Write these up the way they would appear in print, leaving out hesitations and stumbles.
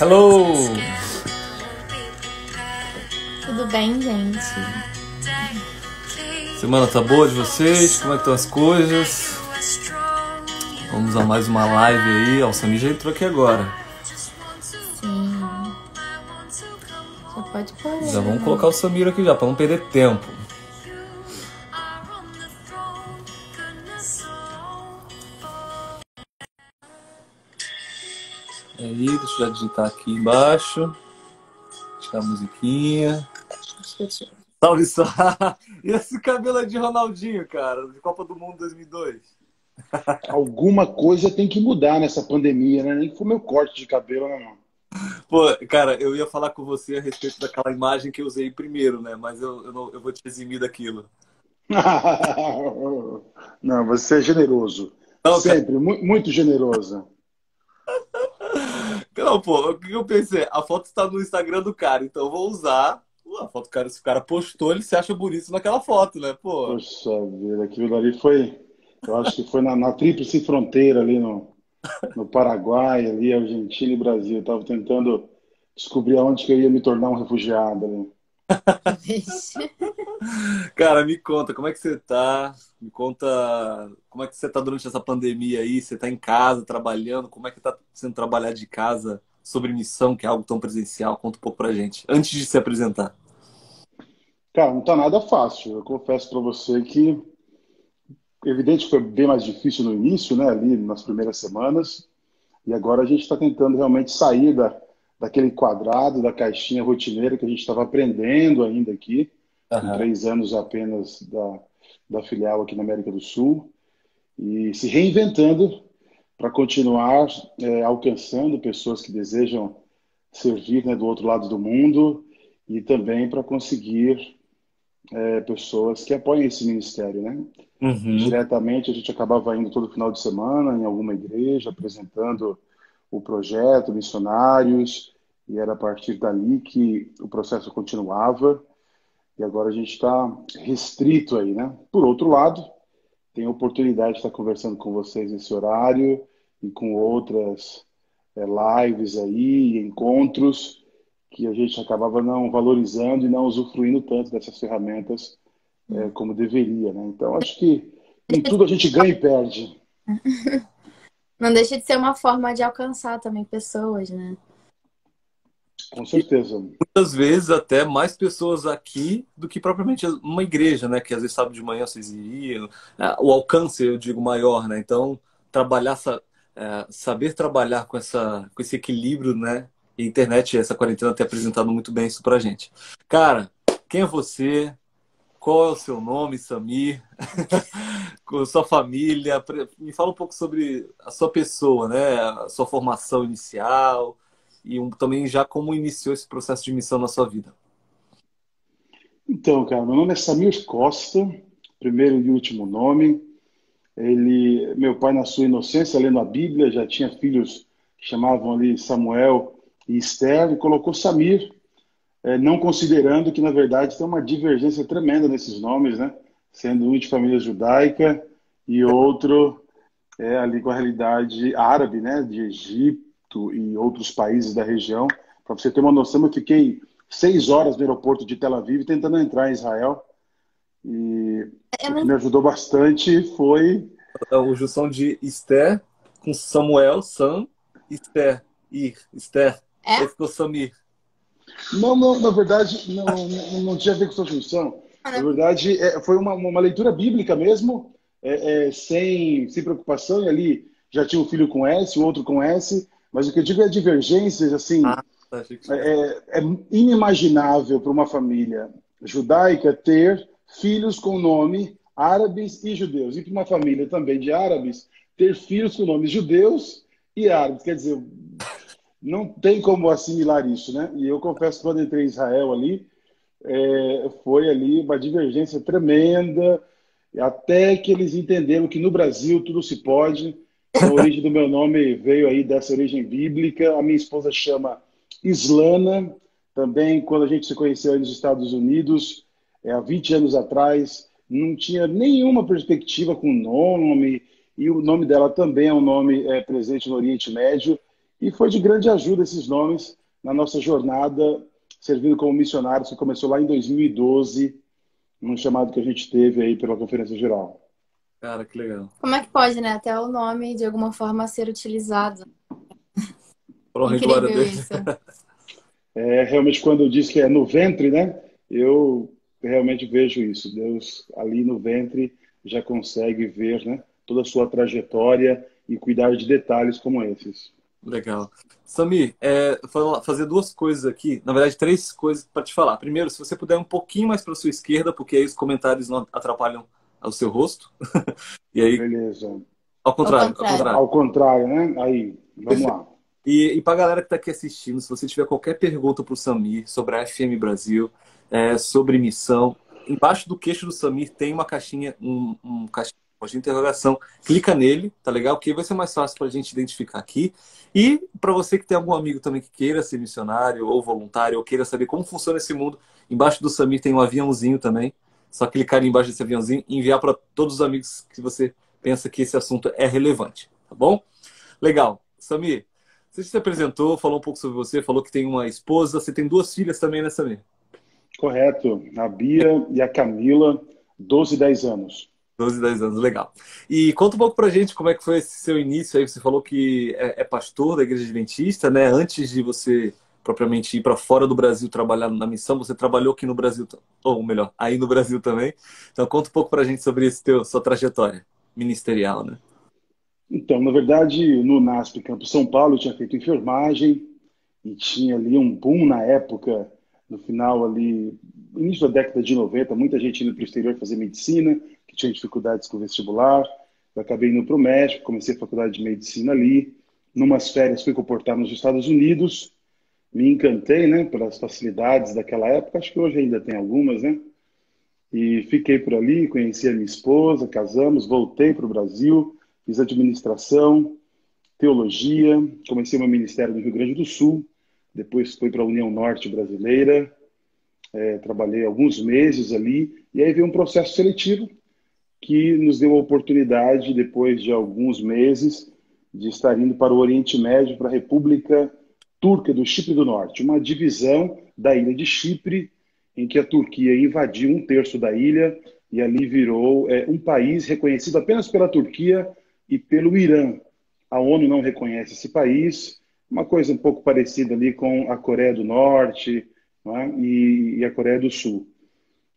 Hello! Tudo bem, gente? Semana tá boa de vocês? Como é que estão as coisas? Vamos a mais uma live aí. Ó, o Samir já entrou aqui agora. Sim. Já pode pôr. Já vamos colocar o Samir aqui já, pra não perder tempo. Aí, deixa eu já digitar aqui embaixo. Deixar a musiquinha. Salve, só. E esse cabelo é de Ronaldinho, cara, de Copa do Mundo 2002. Alguma coisa tem que mudar nessa pandemia, né? Nem que foi meu corte de cabelo, né, não? Pô, cara, eu ia falar com você a respeito daquela imagem que eu usei primeiro, né? Mas eu vou te eximir daquilo. Não, você é generoso. Não, cara. Sempre, muito generoso. Não, pô, o que eu pensei? A foto está no Instagram do cara, então eu vou usar a foto do cara. Se o cara postou, ele se acha bonito naquela foto, né, pô? Poxa vida, aquilo ali foi. Eu acho que foi na tríplice fronteira ali no Paraguai, ali, Argentina e Brasil. Eu tava tentando descobrir aonde que eu ia me tornar um refugiado ali. Cara, me conta, como é que você tá? Me conta como é que você tá durante essa pandemia aí? Você tá em casa, trabalhando? Como é que tá sendo trabalhar de casa sobre missão, que é algo tão presencial? Conta um pouco pra gente, antes de se apresentar. Cara, não tá nada fácil. Eu confesso para você que, evidente que foi bem mais difícil no início, né, ali nas primeiras semanas, e agora a gente está tentando realmente sair daquele quadrado, da caixinha rotineira que a gente estava aprendendo ainda aqui, com Aham. 3 anos apenas da filial aqui na América do Sul, e se reinventando para continuar alcançando pessoas que desejam servir, né, do outro lado do mundo e também para conseguir pessoas que apoiem esse ministério, né? Uhum. Diretamente a gente acabava indo todo final de semana em alguma igreja apresentando o projeto, missionários, e era a partir dali que o processo continuava. E agora a gente está restrito aí, né? Por outro lado, tenho a oportunidade de estar conversando com vocês nesse horário e com outras lives aí, encontros, que a gente acabava não valorizando e não usufruindo tanto dessas ferramentas como deveria, né? Então, acho que em tudo a gente ganha e perde. Não deixa de ser uma forma de alcançar também pessoas, né? Com certeza. Muitas vezes até mais pessoas aqui do que propriamente uma igreja, né? Que às vezes sábado de manhã vocês iriam. O alcance, eu digo, maior, né? Então, trabalhar, saber trabalhar com esse equilíbrio, né? E a internet, essa quarentena tem apresentado muito bem isso pra gente. Cara, quem é você? Qual é o seu nome, Samir? Com a sua família? Me fala um pouco sobre a sua pessoa, né? A sua formação inicial e também já como iniciou esse processo de missão na sua vida. Então, cara, meu nome é Samir Costa, primeiro e último nome. Meu pai, na sua inocência, lendo a Bíblia, já tinha filhos que chamavam ali Samuel e Esther, e colocou Samir, não considerando que, na verdade, tem uma divergência tremenda nesses nomes, né? Sendo um de família judaica e outro ali com a realidade árabe, né? De Egito e outros países da região. Para você ter uma noção, eu fiquei 6 horas no aeroporto de Tel Aviv tentando entrar em Israel. E Eu o que não... me ajudou bastante foi. A junção de Esther com Samuel, Sam, Esther, Esther. Aí É? ficou Samir. Não, não, na verdade, não tinha a ver com sua função. Na verdade, foi uma leitura bíblica mesmo, sem preocupação. E ali já tinha um filho com S, o outro com S. Mas o que eu digo é divergências, assim, Ah, achei que tinha. é inimaginável para uma família judaica ter filhos com nome árabes e judeus. E para uma família também de árabes ter filhos com nomes judeus e árabes. Quer dizer, não tem como assimilar isso, né? E eu confesso que quando entrei em Israel ali, foi ali uma divergência tremenda, até que eles entenderam que no Brasil tudo se pode. Então, a origem do meu nome veio aí dessa origem bíblica. A minha esposa chama Islana. Também, quando a gente se conheceu aí nos Estados Unidos, há 20 anos atrás, não tinha nenhuma perspectiva com nome, e o nome dela também é um nome presente no Oriente Médio. E foi de grande ajuda esses nomes na nossa jornada, servindo como missionários, que começou lá em 2012, num chamado que a gente teve aí pela Conferência Geral. Cara, que legal. Como é que pode, né? Até o nome, de alguma forma, ser utilizado. Glória a Incrível Deus. isso. Realmente, quando eu disse que é no ventre, né? Eu realmente vejo isso. Deus ali no ventre já consegue ver, né, toda a sua trajetória e cuidar de detalhes como esses. Legal. Samir, fazer duas coisas aqui, na verdade, três coisas para te falar. Primeiro, se você puder um pouquinho mais para sua esquerda, porque aí os comentários não atrapalham o seu rosto. E aí, Beleza. ao Ao contrário, ao contrário. contrário. Ao contrário, né? Aí, vamos lá. E para a galera que está aqui assistindo, se você tiver qualquer pergunta para o Samir sobre a FM Brasil, sobre missão, embaixo do queixo do Samir tem uma caixinha, um caixinha de interrogação. Clica nele, tá legal? Que vai ser mais fácil para a gente identificar aqui. E para você que tem algum amigo também que queira ser missionário ou voluntário, ou queira saber como funciona esse mundo, embaixo do Samir tem um aviãozinho também. Só clicar ali embaixo desse aviãozinho e enviar para todos os amigos que você pensa que esse assunto é relevante, tá bom? Legal. Samir, você se apresentou, falou um pouco sobre você, falou que tem uma esposa, você tem duas filhas também, né, Samir? Correto. A Bia e a Camila, 12 e 10 anos. 12, 10 anos, legal. E conta um pouco pra gente como é que foi esse seu início aí. Você falou que é pastor da Igreja Adventista, né? Antes de você propriamente ir para fora do Brasil trabalhar na missão, você trabalhou aqui no Brasil, ou melhor, aí no Brasil também. Então conta um pouco pra gente sobre sua trajetória ministerial, né? Então, na verdade, no NASP Campo São Paulo, eu tinha feito enfermagem e tinha ali um boom na época, no final ali, início da década de 90, muita gente indo para o exterior fazer medicina, que tinha dificuldades com o vestibular. Eu acabei indo para o México, comecei a faculdade de medicina ali. Numas férias fui comportar nos Estados Unidos, me encantei, né, pelas facilidades daquela época, acho que hoje ainda tem algumas, né? E fiquei por ali, conheci a minha esposa, casamos, voltei para o Brasil, fiz administração, teologia, comecei meu ministério no Rio Grande do Sul, depois fui para a União Norte Brasileira, trabalhei alguns meses ali, e aí veio um processo seletivo que nos deu a oportunidade, depois de alguns meses, de estar indo para o Oriente Médio, para a República Turca do Chipre do Norte, uma divisão da ilha de Chipre, em que a Turquia invadiu um terço da ilha e ali virou um país reconhecido apenas pela Turquia e pelo Irã. A ONU não reconhece esse país, uma coisa um pouco parecida ali com a Coreia do Norte, não é? E a Coreia do Sul.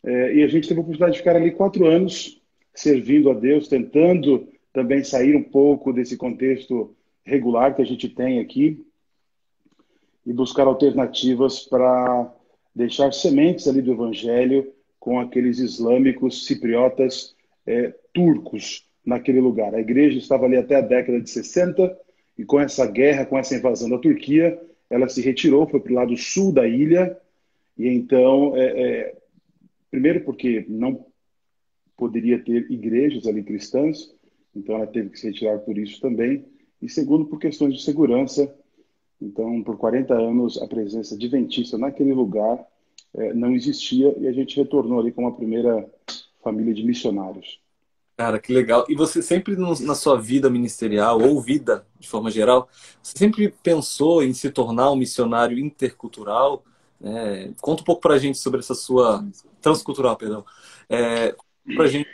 E a gente teve a oportunidade de ficar ali 4 anos, servindo a Deus, tentando também sair um pouco desse contexto regular que a gente tem aqui e buscar alternativas para deixar sementes ali do Evangelho com aqueles islâmicos cipriotas turcos naquele lugar. A igreja estava ali até a década de 60 e com essa guerra, com essa invasão da Turquia, ela se retirou, foi para o lado sul da ilha e então, primeiro porque não poderia ter igrejas ali cristãs, então ela teve que se retirar por isso também, e segundo por questões de segurança. Então, por 40 anos, a presença adventista naquele lugar não existia e a gente retornou ali com uma primeira família de missionários. Cara, que legal. E você sempre na sua vida ministerial, ou vida de forma geral, você sempre pensou em se tornar um missionário intercultural? Né? Conta um pouco pra gente sobre essa sua... Transcultural, perdão. Pra gente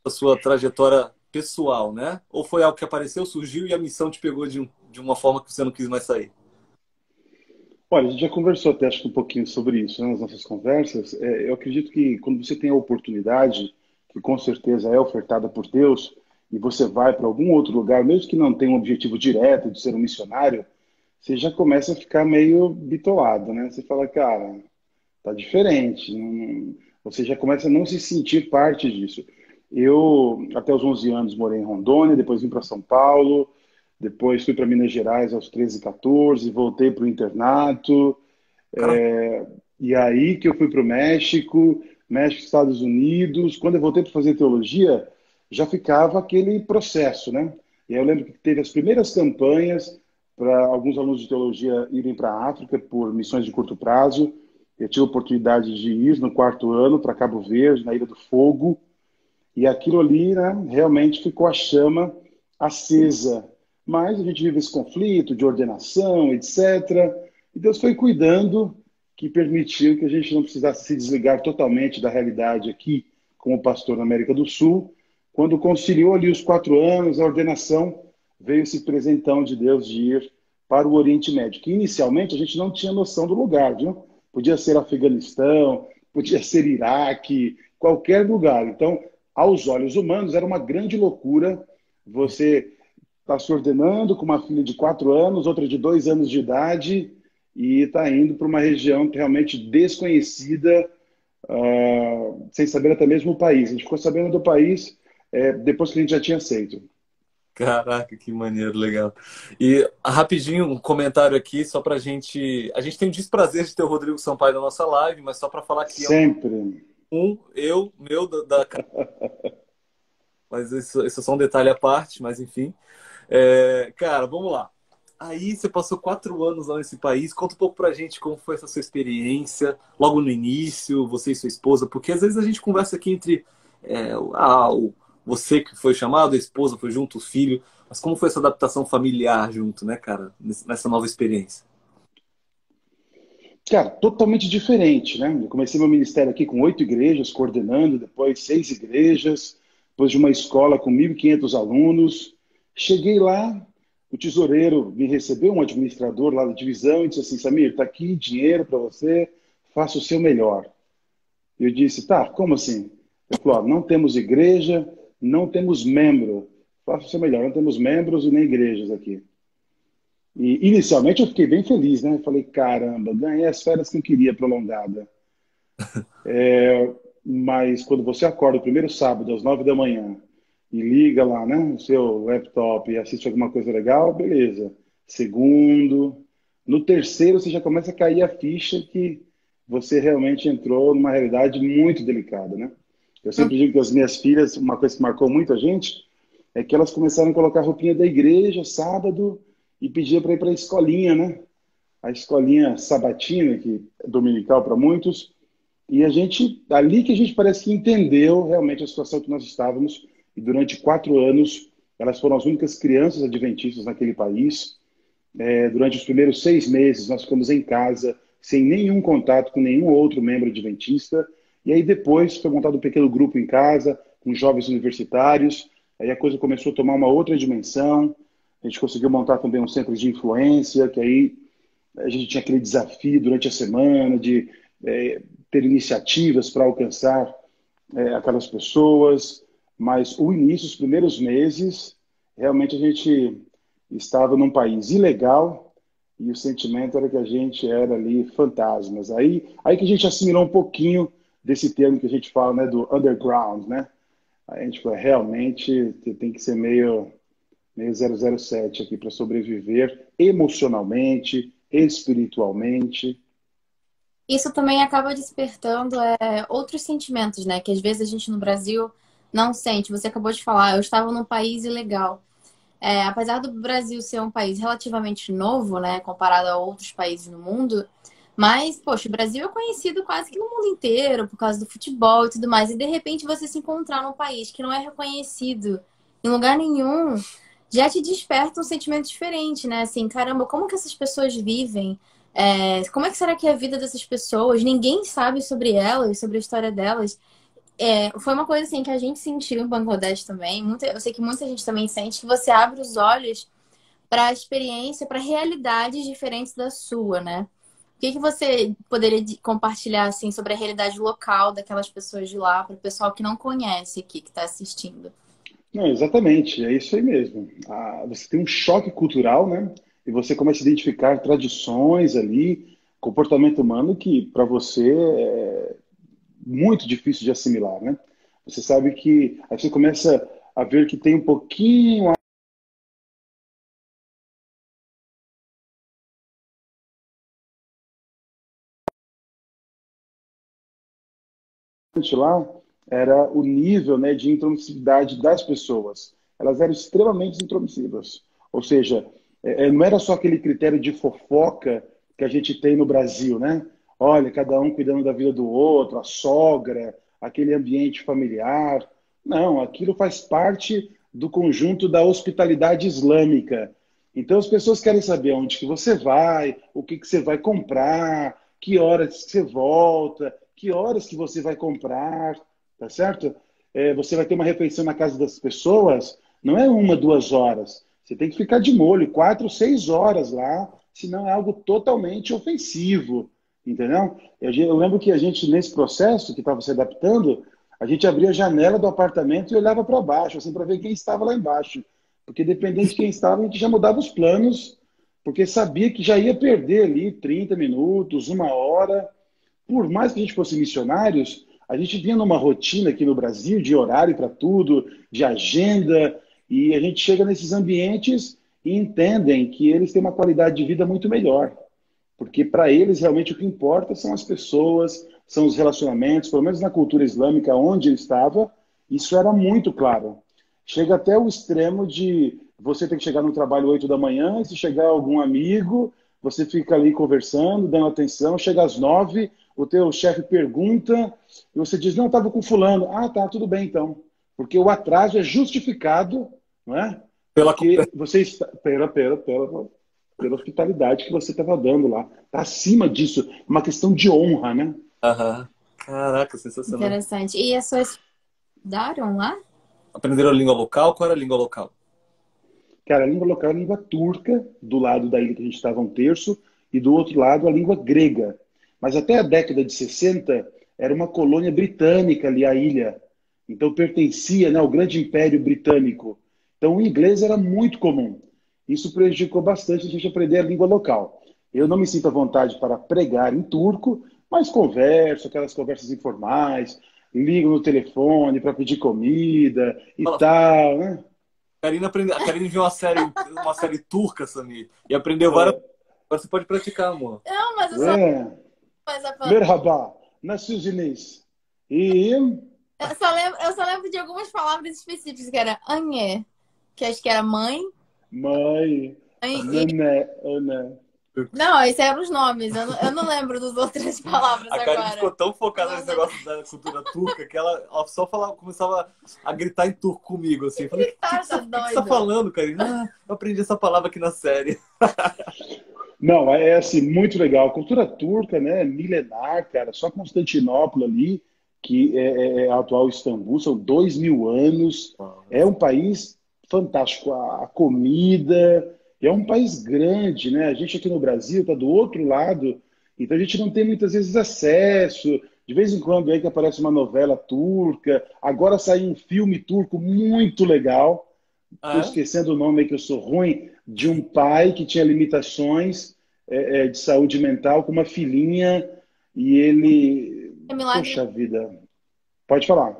a sua trajetória pessoal, né? Ou foi algo que apareceu, surgiu e a missão te pegou de uma forma que você não quis mais sair? Olha, a gente já conversou até acho que um pouquinho sobre isso, né, nas nossas conversas. Eu acredito que quando você tem a oportunidade, que com certeza é ofertada por Deus, e você vai para algum outro lugar, mesmo que não tenha um objetivo direto de ser um missionário, você já começa a ficar meio bitolado, né? Você fala, cara, tá diferente. Você já começa a não se sentir parte disso. Eu, até os 11 anos, morei em Rondônia, depois vim para São Paulo, depois fui para Minas Gerais aos 13, 14, voltei para o internato, Cara, e aí que eu fui para o México, México, Estados Unidos. Quando eu voltei para fazer teologia, já ficava aquele processo, né? E aí eu lembro que teve as primeiras campanhas para alguns alunos de teologia irem para a África por missões de curto prazo. Eu tive a oportunidade de ir no 4º ano para Cabo Verde, na Ilha do Fogo, e aquilo ali, né, realmente ficou a chama acesa mas a gente vive esse conflito de ordenação, etc. E Deus foi cuidando, que permitiu que a gente não precisasse se desligar totalmente da realidade aqui, como pastor na América do Sul. Quando conciliou ali os 4 anos, a ordenação, veio esse presentão de Deus de ir para o Oriente Médio, que inicialmente a gente não tinha noção do lugar, viu? Podia ser Afeganistão, podia ser Iraque, qualquer lugar. Então, aos olhos humanos, era uma grande loucura você estar se ordenando com uma filha de 4 anos, outra de 2 anos de idade, e está indo para uma região realmente desconhecida, sem saber até mesmo o país. A gente ficou sabendo do país depois que a gente já tinha aceito. Caraca, que maneiro, legal. E rapidinho, um comentário aqui, só pra gente. A gente tem o desprazer de ter o Rodrigo Sampaio na nossa live, mas só para falar que é Sempre. meu da. Mas isso é só um detalhe à parte, mas enfim. Cara, vamos lá. Aí você passou 4 anos lá nesse país. Conta um pouco pra gente como foi essa sua experiência, logo no início, você e sua esposa, porque às vezes a gente conversa aqui entre você que foi chamado, a esposa foi junto, o filho, mas como foi essa adaptação familiar junto, né, cara, nessa nova experiência? Cara, totalmente diferente, né? Eu comecei meu ministério aqui com 8 igrejas, coordenando, depois 6 igrejas, depois de uma escola com 1.500 alunos. Cheguei lá, o tesoureiro me recebeu, um administrador lá da divisão, e disse assim, Samir, está aqui dinheiro para você, faça o seu melhor. Eu disse, tá, como assim? Ele falou, ó, não temos igreja, não temos membro. Faça o seu melhor, não temos membros e nem igrejas aqui. E inicialmente eu fiquei bem feliz, né? Eu falei, caramba, ganhei as férias que eu queria prolongada. Mas quando você acorda o primeiro sábado às 9 da manhã e liga lá, né, o seu laptop e assiste alguma coisa legal, beleza. Segundo, no terceiro você já começa a cair a ficha que você realmente entrou numa realidade muito delicada, né? Eu sempre digo que as minhas filhas, uma coisa que marcou muito a gente, é que elas começaram a colocar a roupinha da igreja sábado e pedia para ir para a escolinha, né? A escolinha sabatina, que é dominical para muitos, e ali que a gente parece que entendeu realmente a situação que nós estávamos, e durante 4 anos, elas foram as únicas crianças adventistas naquele país. Durante os primeiros 6 meses, nós ficamos em casa, sem nenhum contato com nenhum outro membro adventista, e aí depois foi montado um pequeno grupo em casa, com jovens universitários, aí a coisa começou a tomar uma outra dimensão, a gente conseguiu montar também um centro de influência, que aí a gente tinha aquele desafio durante a semana de ter iniciativas para alcançar aquelas pessoas, mas o início, os primeiros meses, realmente a gente estava num país ilegal e o sentimento era que a gente era ali fantasmas. Aí que a gente assimilou um pouquinho desse termo que a gente fala, né, do underground, né? A gente falou, realmente tem que ser meio 007 aqui para sobreviver emocionalmente, espiritualmente. Isso também acaba despertando outros sentimentos, né? Que às vezes a gente no Brasil não sente. Você acabou de falar, eu estava num país ilegal. Apesar do Brasil ser um país relativamente novo, né? Comparado a outros países no mundo, mas, poxa, o Brasil é conhecido quase que no mundo inteiro por causa do futebol e tudo mais. E de repente você se encontrar num país que não é reconhecido em lugar nenhum, já te desperta um sentimento diferente, né? Assim, caramba, como que essas pessoas vivem? Como é que será que é a vida dessas pessoas? Ninguém sabe sobre elas, sobre a história delas. Foi uma coisa assim que a gente sentiu em Bangladesh também. Eu sei que muita gente também sente que você abre os olhos para a experiência, para realidades diferentes da sua, né? O que você poderia compartilhar assim sobre a realidade local daquelas pessoas de lá, para o pessoal que não conhece aqui, que está assistindo? Não, exatamente, é isso aí mesmo. Você tem um choque cultural, né? E você começa a identificar tradições ali, comportamento humano que para você é muito difícil de assimilar, né? Você sabe que aí você começa a ver que tem um pouquinho lá era o nível, né, de intromissividade das pessoas. Elas eram extremamente intromissivas. Ou seja, não era só aquele critério de fofoca que a gente tem no Brasil, né? Olha, cada um cuidando da vida do outro, a sogra, aquele ambiente familiar. Não, aquilo faz parte do conjunto da hospitalidade islâmica. Então as pessoas querem saber onde que você vai, o que que você vai comprar, que horas que você volta, que horas que você vai comprar, tá certo? Você vai ter uma refeição na casa das pessoas, não é 1, 2 horas. Você tem que ficar de molho 4, 6 horas lá, senão é algo totalmente ofensivo, entendeu? Eu lembro que a gente, nesse processo que estava se adaptando, a gente abria a janela do apartamento e olhava para baixo, assim, para ver quem estava lá embaixo. Porque dependendo de quem estava, a gente já mudava os planos, porque sabia que já ia perder ali 30 minutos, 1 hora. Por mais que a gente fosse missionários, a gente vinha numa rotina aqui no Brasil de horário para tudo, de agenda, e a gente chega nesses ambientes e entendem que eles têm uma qualidade de vida muito melhor. Porque para eles realmente o que importa são as pessoas, são os relacionamentos, pelo menos na cultura islâmica onde ele estava, isso era muito claro. Chega até o extremo de você ter que chegar no trabalho 8 da manhã, e se chegar algum amigo, você fica ali conversando, dando atenção, chega às 9, o teu chefe pergunta, e você diz, não, estava com fulano. Ah, tá, tudo bem então. Porque o atraso é justificado, não é? Pela... Porque você está... pela hospitalidade que você estava dando lá. Está acima disso. Uma questão de honra, né? Aham. Caraca, sensacional. Interessante. E as suas daram lá? Aprenderam a língua local? Qual era a língua local? Cara, a língua local é a língua turca, do lado da ilha que a gente estava 1/3, e do outro lado a língua grega. Mas até a década de 60 era uma colônia britânica ali, a ilha. Então pertencia, né, ao grande império britânico. Então o inglês era muito comum. Isso prejudicou bastante a gente aprender a língua local. Eu não me sinto à vontade para pregar em turco, mas converso, aquelas conversas informais, ligo no telefone para pedir comida e Fala, tal, né? A Karine viu uma série turca, Samir, e aprendeu várias. Agora você pode praticar, amor. Não, mas eu só. É. Mas Merhaba, nasılsınız? İyiyim. eu só lembro de algumas palavras específicas, que era anhê, que acho que era mãe. Mãe, nene, ana. Não, esses eram os nomes. Eu não lembro das outras palavras A Karine agora. ficou tão focada nesse negócio da cultura turca que ela só começava a gritar em turco comigo, assim. Eu falei, o que você tá falando, Karine? Ah, eu aprendi essa palavra aqui na série. Não, é assim, muito legal. A cultura turca, né, milenar, cara. Só Constantinopla ali, que é a atual Istambul, são 2000 anos. É um país fantástico. A comida, é um país grande, né? A gente aqui no Brasil está do outro lado, então a gente não tem muitas vezes acesso. De vez em quando aí que aparece uma novela turca. Agora saiu um filme turco muito legal. Estou Ah, é? esquecendo o nome aí que eu sou ruim, de um pai que tinha limitações de saúde mental com uma filhinha e ele... É milagre, Poxa vida. Pode falar.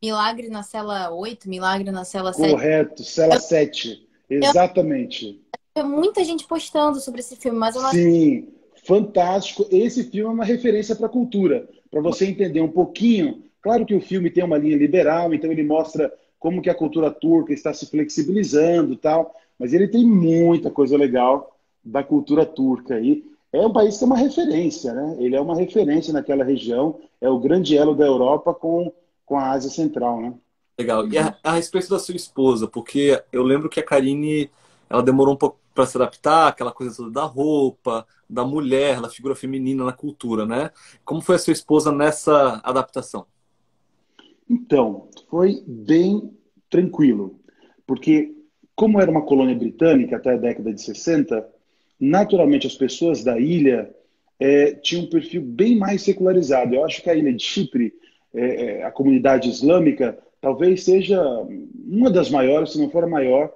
milagre na cela 8, milagre na cela 7. Correto, Cela 7. Exatamente. Tem muita gente postando sobre esse filme, mas eu não acho. Sim, fantástico. Esse filme é uma referência para a cultura, para você entender um pouquinho. Claro que o filme tem uma linha liberal, então ele mostra como que a cultura turca está se flexibilizando e tal, mas ele tem muita coisa legal da cultura turca aí. É um país que é uma referência, né? Ele é uma referência naquela região, é o grande elo da Europa com a Ásia Central, né? Legal. E a respeito da sua esposa, porque eu lembro que a Karine, ela demorou um pouco para se adaptar, aquela coisa toda da roupa, da mulher, da figura feminina na cultura, né? Como foi a sua esposa nessa adaptação? Então, foi bem tranquilo, porque como era uma colônia britânica até a década de 60, naturalmente as pessoas da ilha tinham um perfil bem mais secularizado. Eu acho que a ilha de Chipre, a comunidade islâmica, talvez seja uma das maiores, se não for a maior,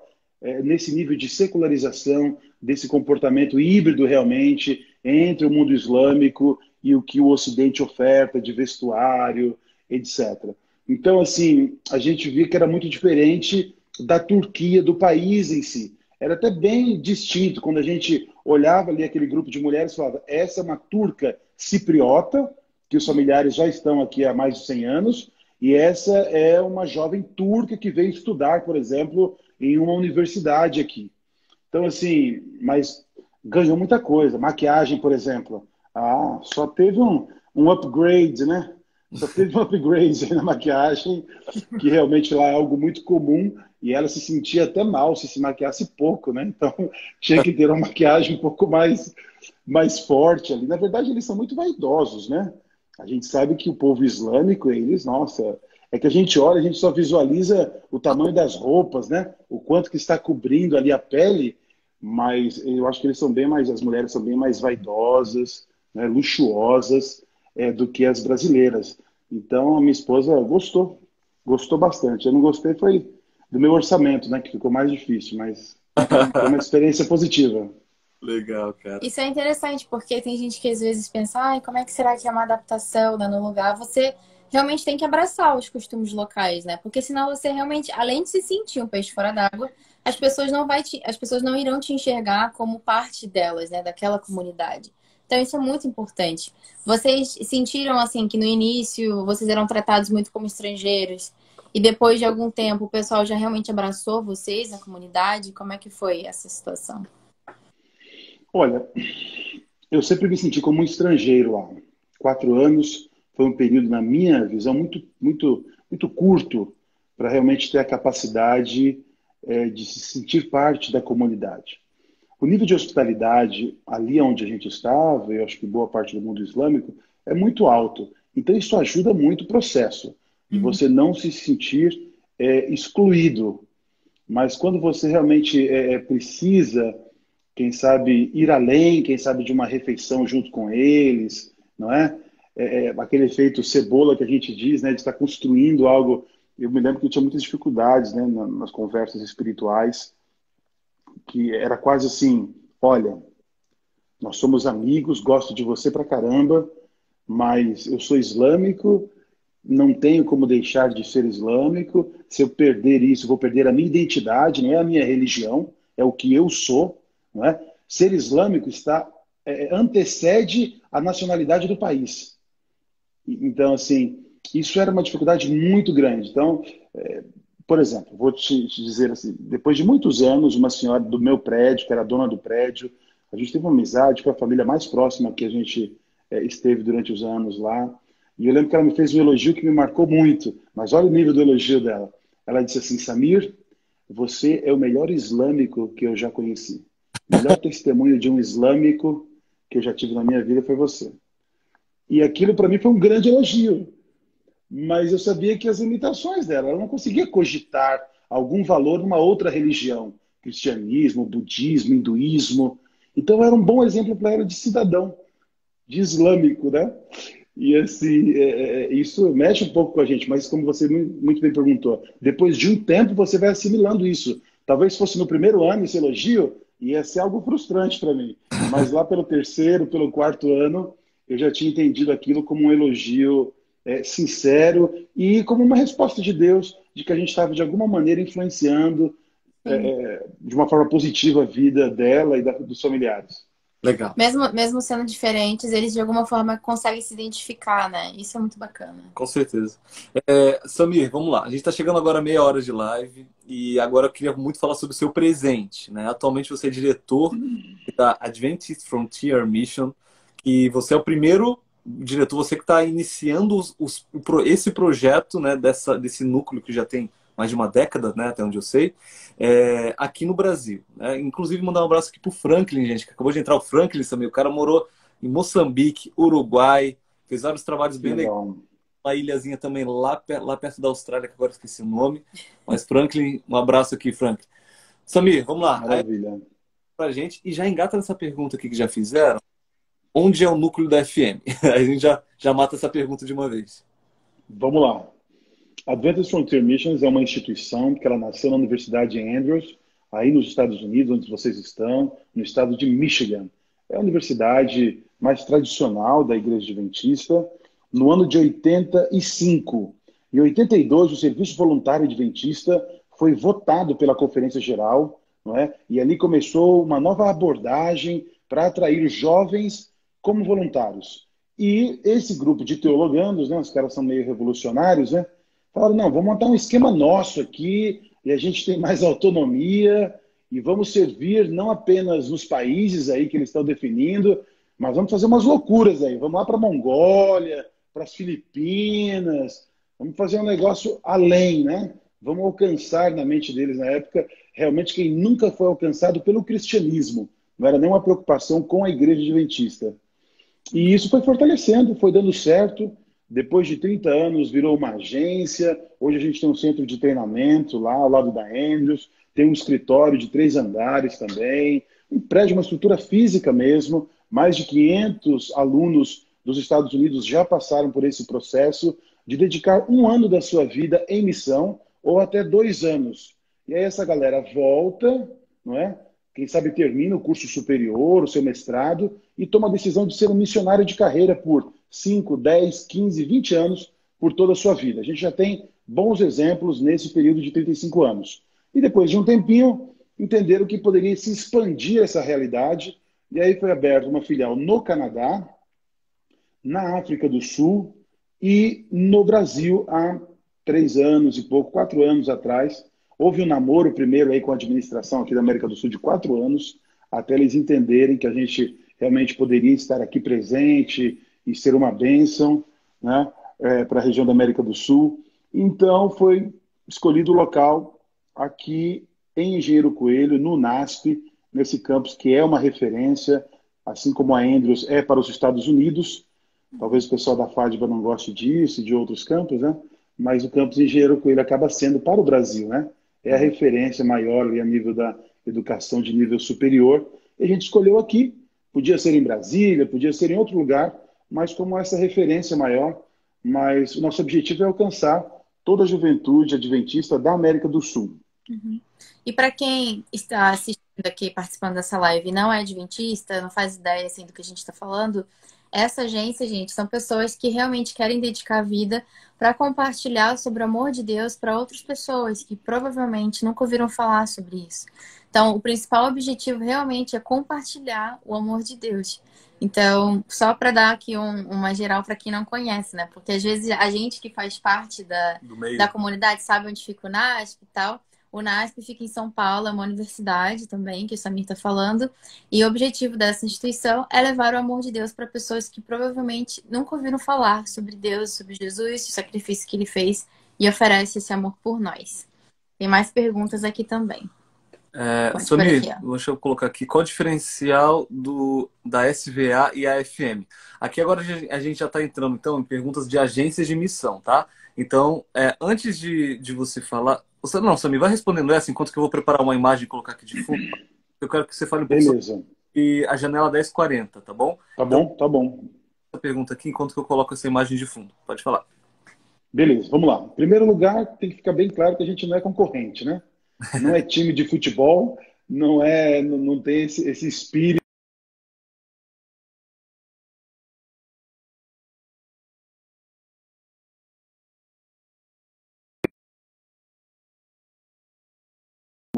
nesse nível de secularização, desse comportamento híbrido realmente entre o mundo islâmico e o que o Ocidente oferta de vestuário, etc. Então, assim, a gente via que era muito diferente da Turquia, do país em si. Era até bem distinto quando a gente olhava ali aquele grupo de mulheres e falava, essa é uma turca cipriota, que os familiares já estão aqui há mais de 100 anos, e essa é uma jovem turca que veio estudar, por exemplo, em uma universidade aqui. Então, assim, mas ganhou muita coisa. Maquiagem, por exemplo. Ah, só teve um upgrade, né? Só teve um upgrade na maquiagem, que realmente lá é algo muito comum, e ela se sentia até mal se maquiasse pouco, né? Então tinha que ter uma maquiagem um pouco mais forte ali. Na verdade, eles são muito vaidosos, né? A gente sabe que o povo islâmico, eles, nossa, é que a gente olha, a gente só visualiza o tamanho das roupas, né? O quanto que está cobrindo ali a pele, mas eu acho que eles são bem mais, as mulheres são bem mais vaidosas, né? Luxuosas, do que as brasileiras. Então, a minha esposa gostou bastante. Eu não gostei foi do meu orçamento, né? Que ficou mais difícil, mas foi uma experiência positiva. Legal, cara. Isso é interessante, porque tem gente que às vezes pensa, ai, como é que será que é uma adaptação, né, no lugar? Você realmente tem que abraçar os costumes locais, né? Porque senão você realmente, além de se sentir um peixe fora d'água, as pessoas não irão te enxergar como parte delas, né, daquela comunidade. Então isso é muito importante. Vocês sentiram assim que no início vocês eram tratados muito como estrangeiros e depois de algum tempo o pessoal já realmente abraçou vocês na comunidade? Como é que foi essa situação? Olha, eu sempre me senti como um estrangeiro lá. 4 anos foi um período, na minha visão, muito curto para realmente ter a capacidade de se sentir parte da comunidade. O nível de hospitalidade ali onde a gente estava, eu acho que boa parte do mundo islâmico, é muito alto. Então isso ajuda muito o processo de Uhum. você não se sentir excluído. Mas quando você realmente precisa, quem sabe, ir além, quem sabe, de uma refeição junto com eles, não é? Aquele efeito cebola que a gente diz, né, de estar construindo algo. Eu me lembro que eu tinha muitas dificuldades, né, nas conversas espirituais, que era quase assim, olha, nós somos amigos, gosto de você pra caramba, mas eu sou islâmico, não tenho como deixar de ser islâmico. Se eu perder isso, vou perder a minha identidade, não é a minha religião, é o que eu sou, não é? Ser islâmico antecede a nacionalidade do país. Então, assim, isso era uma dificuldade muito grande. Então, por exemplo, vou te dizer assim, depois de muitos anos, uma senhora do meu prédio, que era dona do prédio, a gente teve uma amizade, foi a família mais próxima que a gente esteve durante os anos lá. E eu lembro que ela me fez um elogio que me marcou muito, mas olha o nível do elogio dela. Ela disse assim, Samir, você é o melhor islâmico que eu já conheci. O melhor testemunho de um islâmico que eu já tive na minha vida foi você. E aquilo para mim foi um grande elogio, mas eu sabia que as limitações dela, ela não conseguia cogitar algum valor numa outra religião, cristianismo, budismo, hinduísmo. Então era um bom exemplo para ela de cidadão, de islâmico, né? E assim, isso mexe um pouco com a gente, mas como você muito bem perguntou, depois de um tempo você vai assimilando isso. Talvez fosse no primeiro ano esse elogio, ia ser algo frustrante para mim. Mas lá pelo terceiro, pelo quarto ano, eu já tinha entendido aquilo como um elogio sincero e como uma resposta de Deus de que a gente estava de alguma maneira influenciando Sim. de uma forma positiva a vida dela e dos familiares. Legal. Mesmo sendo diferentes, eles de alguma forma conseguem se identificar, né? Isso é muito bacana. Com certeza. Samir, vamos lá. A gente está chegando agora a meia hora de live e agora eu queria muito falar sobre o seu presente, né? Atualmente você é diretor da Adventist Frontier Mission e você é o primeiro diretor, você que está iniciando esse projeto, né, desse núcleo que já tem mais de uma década, né, até onde eu sei, aqui no Brasil, né? Inclusive mandar um abraço aqui pro Franklin, gente, que acabou de entrar o Franklin também. O cara morou em Moçambique, Uruguai, fez vários trabalhos bem legais. Legal. Uma ilhazinha também lá perto da Austrália, que agora esqueci o nome. Mas Franklin, um abraço aqui, Franklin. Samir, vamos lá. Aí, Maravilha. pra gente, e já engata nessa pergunta aqui que já fizeram. Onde é o núcleo da FM? Aí a gente já mata essa pergunta de uma vez. Vamos lá. A Adventist Frontier Missions é uma instituição que ela nasceu na Universidade em Andrews, aí nos Estados Unidos, onde vocês estão, no estado de Michigan. É a universidade mais tradicional da Igreja Adventista. No ano de 85, em 82, o Serviço Voluntário Adventista foi votado pela Conferência Geral, não é? E ali começou uma nova abordagem para atrair jovens como voluntários. E esse grupo de teologandos, né, os caras são meio revolucionários, né? Falaram, não, vamos montar um esquema nosso aqui, e a gente tem mais autonomia, e vamos servir não apenas nos países aí que eles estão definindo, mas vamos fazer umas loucuras aí. Vamos lá para a Mongólia, para as Filipinas, vamos fazer um negócio além, né? Vamos alcançar na mente deles na época realmente quem nunca foi alcançado pelo cristianismo. Não era nenhuma preocupação com a igreja adventista. E isso foi fortalecendo, foi dando certo. Depois de 30 anos virou uma agência. Hoje a gente tem um centro de treinamento lá ao lado da Andrews. Tem um escritório de 3 andares também. Um prédio, uma estrutura física mesmo. Mais de 500 alunos dos Estados Unidos já passaram por esse processo de dedicar 1 ano da sua vida em missão ou até 2 anos. E aí essa galera volta, não é? Quem sabe termina o curso superior, o seu mestrado, e toma a decisão de ser um missionário de carreira por 5, 10, 15, 20 anos, por toda a sua vida. A gente já tem bons exemplos nesse período de 35 anos. E depois de um tempinho, entenderam que poderia se expandir essa realidade, e aí foi aberta uma filial no Canadá, na África do Sul e no Brasil há 3 anos e pouco, 4 anos atrás. Houve um namoro primeiro aí com a administração aqui da América do Sul de 4 anos, até eles entenderem que a gente realmente poderia estar aqui presente e ser uma bênção, né, para a região da América do Sul. Então foi escolhido o local aqui em Engenheiro Coelho, no NASP, nesse campus que é uma referência, assim como a Andrews é para os Estados Unidos. Talvez o pessoal da FADBA não goste disso e de outros campos, né? Mas o campus Engenheiro Coelho acaba sendo para o Brasil, né? É a referência maior ali a nível da educação de nível superior. E a gente escolheu aqui, podia ser em Brasília, podia ser em outro lugar, mas como essa referência maior, mas o nosso objetivo é alcançar toda a juventude adventista da América do Sul. Uhum. E para quem está assistindo aqui, participando dessa live, e não é adventista, não faz ideia assim do que a gente está falando, essa agência, gente, são pessoas que realmente querem dedicar a vida para compartilhar sobre o amor de Deus para outras pessoas que provavelmente nunca ouviram falar sobre isso. Então, o principal objetivo realmente é compartilhar o amor de Deus. Então, só para dar aqui uma geral para quem não conhece, né? Porque às vezes a gente que faz parte da comunidade sabe onde fica o NASP e tal. O NASP fica em São Paulo, é uma universidade também, que o Samir está falando. E o objetivo dessa instituição é levar o amor de Deus para pessoas que provavelmente nunca ouviram falar sobre Deus, sobre Jesus, o sacrifício que ele fez e oferece esse amor por nós. Tem mais perguntas aqui também. Samir, deixa eu colocar aqui. Qual o diferencial da SVA e a FM? Aqui agora a gente já está entrando então, em perguntas de agências de missão, tá? Então, antes de você falar... Não, Samir, vai respondendo essa enquanto que eu vou preparar uma imagem e colocar aqui de fundo. Eu quero que você fale um pouco sobre a janela 1040, tá bom? Tá bom, tá bom. Essa pergunta aqui enquanto que eu coloco essa imagem de fundo. Pode falar. Beleza, vamos lá. Em primeiro lugar, tem que ficar bem claro que a gente não é concorrente, né? Não é time de futebol, não tem esse espírito.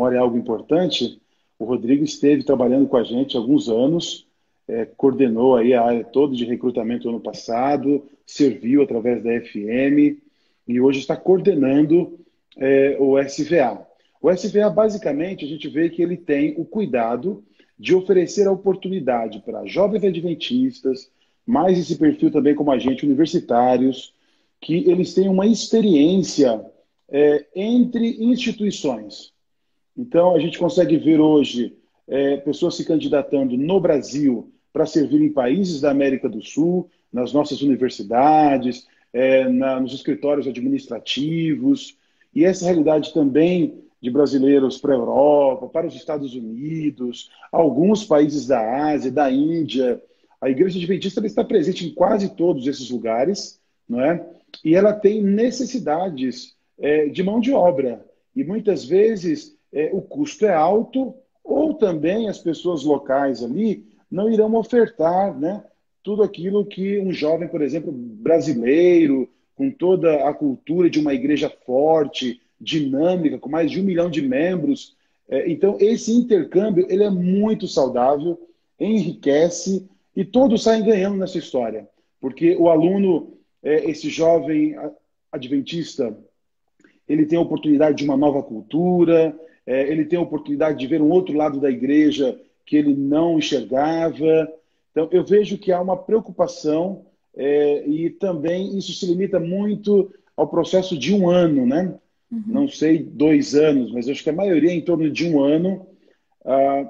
É algo importante. O Rodrigo esteve trabalhando com a gente há alguns anos, coordenou aí a área toda de recrutamento ano passado, serviu através da FM e hoje está coordenando o SVA. O SVA, basicamente, a gente vê que ele tem o cuidado de oferecer a oportunidade para jovens adventistas, mais esse perfil também como a gente, universitários, que eles tenham uma experiência entre instituições. Então, a gente consegue ver hoje pessoas se candidatando no Brasil para servir em países da América do Sul, nas nossas universidades, nos escritórios administrativos, e essa realidade também de brasileiros para a Europa, para os Estados Unidos, alguns países da Ásia, da Índia. A Igreja Adventista está presente em quase todos esses lugares, não é? E ela tem necessidades de mão de obra, e muitas vezes o custo é alto, ou também as pessoas locais ali não irão ofertar, né, tudo aquilo que um jovem, por exemplo, brasileiro, com toda a cultura de uma igreja forte, dinâmica, com mais de 1 milhão de membros. Então, esse intercâmbio ele é muito saudável, enriquece, e todos saem ganhando nessa história. Porque o aluno, esse jovem adventista, ele tem a oportunidade de uma nova cultura, ele tem a oportunidade de ver um outro lado da igreja que ele não enxergava. Então, eu vejo que há uma preocupação e também isso se limita muito ao processo de um ano, né? Não sei, 2 anos, mas acho que a maioria é em torno de um ano. Ah,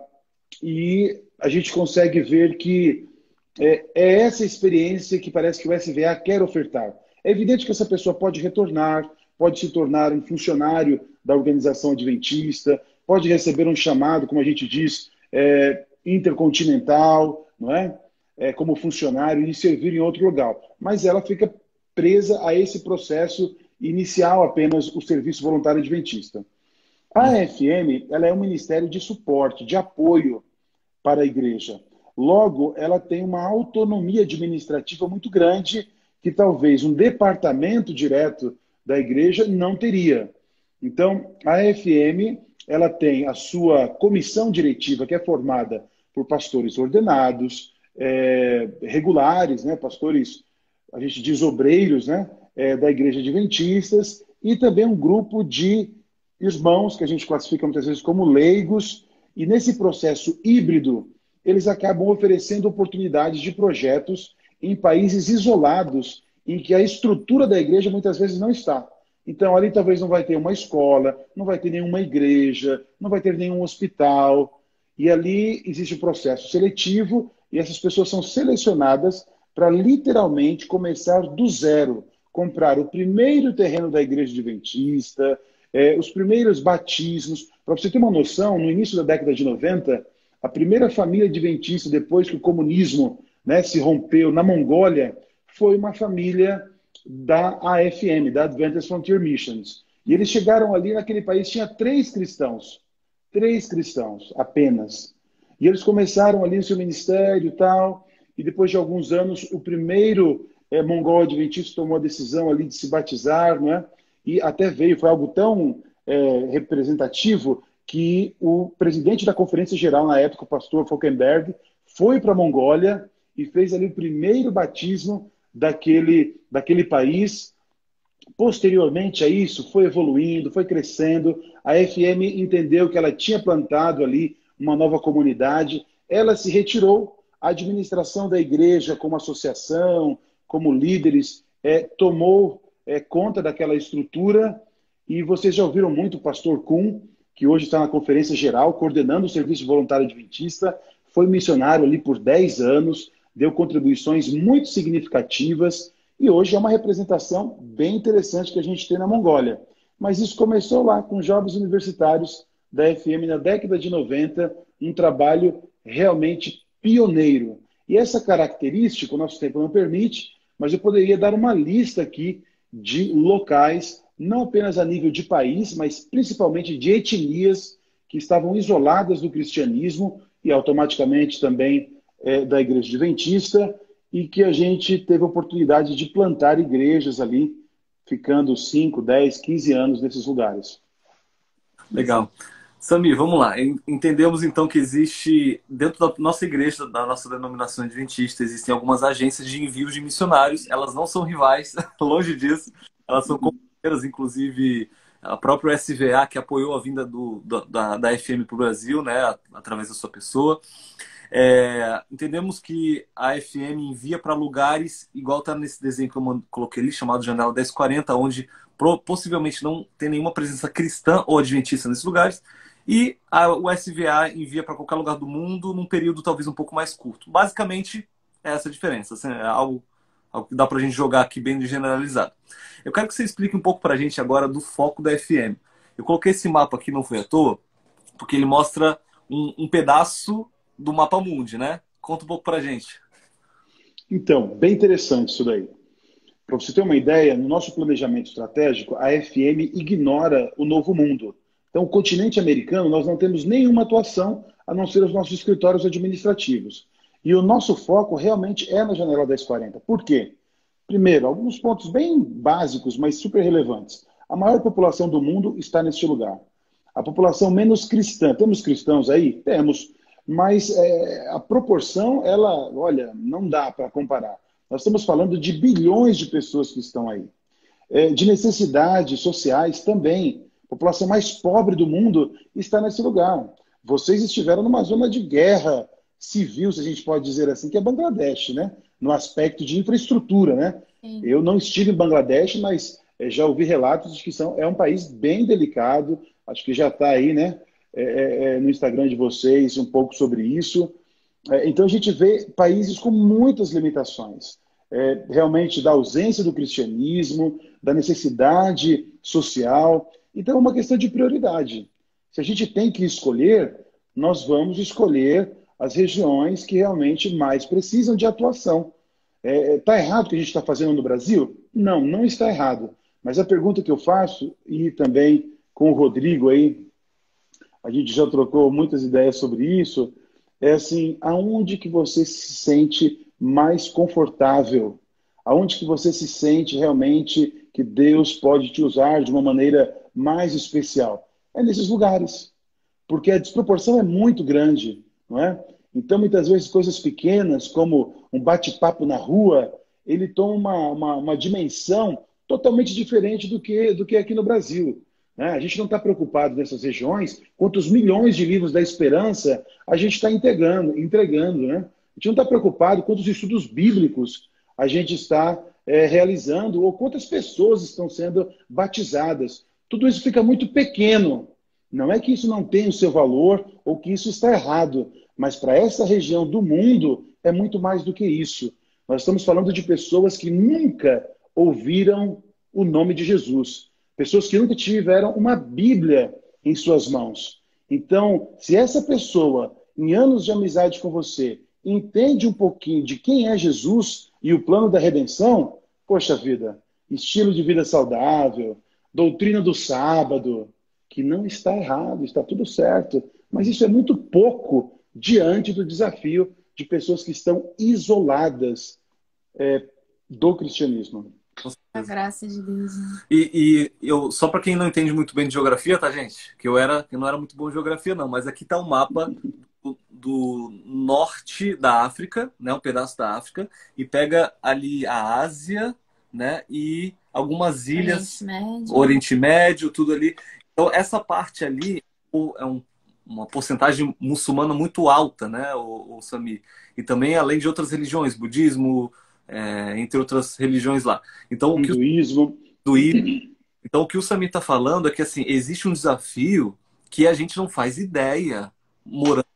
e a gente consegue ver que é essa experiência que parece que o SVA quer ofertar. É evidente que essa pessoa pode retornar, pode se tornar um funcionário da organização adventista, pode receber um chamado, como a gente diz, intercontinental, não é? Como funcionário e servir em outro lugar. Mas ela fica presa a esse processo inicial apenas, o serviço voluntário adventista. A AFM, ela é um ministério de suporte, de apoio para a igreja. Logo, ela tem uma autonomia administrativa muito grande que talvez um departamento direto da igreja não teria. Então, a AFM, ela tem a sua comissão diretiva, que é formada por pastores ordenados, regulares, né? Pastores, a gente diz obreiros, né? Da igreja adventistas, e também um grupo de irmãos, que a gente classifica muitas vezes como leigos, e nesse processo híbrido, eles acabam oferecendo oportunidades de projetos em países isolados, em que a estrutura da igreja muitas vezes não está. Então, ali talvez não vai ter uma escola, não vai ter nenhuma igreja, não vai ter nenhum hospital. E ali existe um processo seletivo e essas pessoas são selecionadas para literalmente começar do zero, comprar o primeiro terreno da igreja adventista, os primeiros batismos. Para você ter uma noção, no início da década de 90, a primeira família adventista, depois que o comunismo, né, se rompeu na Mongólia, foi uma família da AFM, da Adventist Frontier Missions. E eles chegaram ali, naquele país, tinha 3 cristãos apenas. E eles começaram ali o seu ministério e tal, e depois de alguns anos, o primeiro mongol adventista tomou a decisão ali de se batizar, né? E até foi algo tão representativo que o presidente da Conferência Geral, na época, o pastor Falkenberg, foi para a Mongólia e fez ali o primeiro batismo daquele país. Posteriormente a isso, foi evoluindo, foi crescendo. A FM entendeu que ela tinha plantado ali uma nova comunidade. Ela se retirou. A administração da igreja, como associação, como líderes, tomou conta daquela estrutura. E vocês já ouviram muito o pastor Kuhn, que hoje está na Conferência Geral, coordenando o Serviço Voluntário Adventista, foi missionário ali por 10 anos, deu contribuições muito significativas, e hoje é uma representação bem interessante que a gente tem na Mongólia. Mas isso começou lá, com jovens universitários da FM na década de 90, um trabalho realmente pioneiro. E essa característica, o nosso tempo não permite, mas eu poderia dar uma lista aqui de locais, não apenas a nível de país, mas principalmente de etnias que estavam isoladas do cristianismo e automaticamente também da igreja adventista, e que a gente teve a oportunidade de plantar igrejas ali, ficando 5, 10, 15 anos nesses lugares. Legal. Samir, vamos lá. Entendemos então que existe, dentro da nossa igreja, da nossa denominação adventista, existem algumas agências de envio de missionários. Elas não são rivais, longe disso. Elas são companheiras, inclusive a própria SVA, que apoiou a vinda da FM para o Brasil, né, através da sua pessoa. Entendemos que a FM envia para lugares, igual está nesse desenho que eu coloquei ali, chamado Janela 1040, onde possivelmente não tem nenhuma presença cristã ou adventista nesses lugares, e o SVA envia para qualquer lugar do mundo num período talvez um pouco mais curto. Basicamente, é essa a diferença. Assim, é algo que dá para a gente jogar aqui bem generalizado. Eu quero que você explique um pouco para a gente agora do foco da FM. Eu coloquei esse mapa aqui, não foi à toa, porque ele mostra um pedaço do mapa mundi, né? Conta um pouco para a gente. Então, bem interessante isso daí. Para você ter uma ideia, no nosso planejamento estratégico, a FM ignora o novo mundo. Então, o continente americano, nós não temos nenhuma atuação a não ser os nossos escritórios administrativos. E o nosso foco realmente é na Janela 1040. Por quê? Primeiro, alguns pontos bem básicos, mas super relevantes. A maior população do mundo está neste lugar. A população menos cristã. Temos cristãos aí? Temos. Mas a proporção, olha, não dá para comparar. Nós estamos falando de bilhões de pessoas que estão aí. De necessidades sociais também. A população mais pobre do mundo está nesse lugar. Vocês estiveram numa zona de guerra civil, se a gente pode dizer assim, que é Bangladesh, né? no aspecto de infraestrutura, né? Sim. Eu não estive em Bangladesh, mas já ouvi relatos de que é um país bem delicado. Acho que já está aí, né? No Instagram de vocês um pouco sobre isso. Então a gente vê países com muitas limitações, realmente da ausência do cristianismo, da necessidade social. Então é uma questão de prioridade. Se a gente tem que escolher, nós vamos escolher as regiões que realmente mais precisam de atuação. Está errado o que a gente está fazendo no Brasil? Não, não está errado. Mas a pergunta que eu faço, e também com o Rodrigo aí, a gente já trocou muitas ideias sobre isso, é assim, aonde que você se sente mais confortável? Aonde que você se sente realmente que Deus pode te usar de uma maneira mais especial? É nesses lugares, porque a desproporção é muito grande, não é? Então, muitas vezes, coisas pequenas, como um bate-papo na rua, ele toma uma dimensão totalmente diferente do que aqui no Brasil. Né? A gente não está preocupado nessas regiões quantos milhões de livros da esperança a gente está entregando. Né? A gente não está preocupado quantos estudos bíblicos a gente está realizando ou quantas pessoas estão sendo batizadas. Tudo isso fica muito pequeno. Não é que isso não tenha o seu valor ou que isso está errado, mas para essa região do mundo é muito mais do que isso. Nós estamos falando de pessoas que nunca ouviram o nome de Jesus. Pessoas que nunca tiveram uma Bíblia em suas mãos. Então, se essa pessoa, em anos de amizade com você, entende um pouquinho de quem é Jesus e o plano da redenção, poxa vida, estilo de vida saudável, doutrina do sábado, que não está errado, está tudo certo. Mas isso é muito pouco diante do desafio de pessoas que estão isoladas do cristianismo. A graça de Deus. Né? E eu, só para quem não entende muito bem de geografia, tá, gente? Que eu não era muito bom em geografia, não, mas aqui tá um mapa do norte da África, né? Um pedaço da África, e pega ali a Ásia, né? E algumas ilhas, Oriente Médio, tudo ali. Então, essa parte ali é uma porcentagem muçulmana muito alta, né, o Sami? E também, além de outras religiões, budismo, entre outras religiões lá. Então, hinduísmo. Então, o que o Sami está falando é que assim, existe um desafio que a gente não faz ideia morando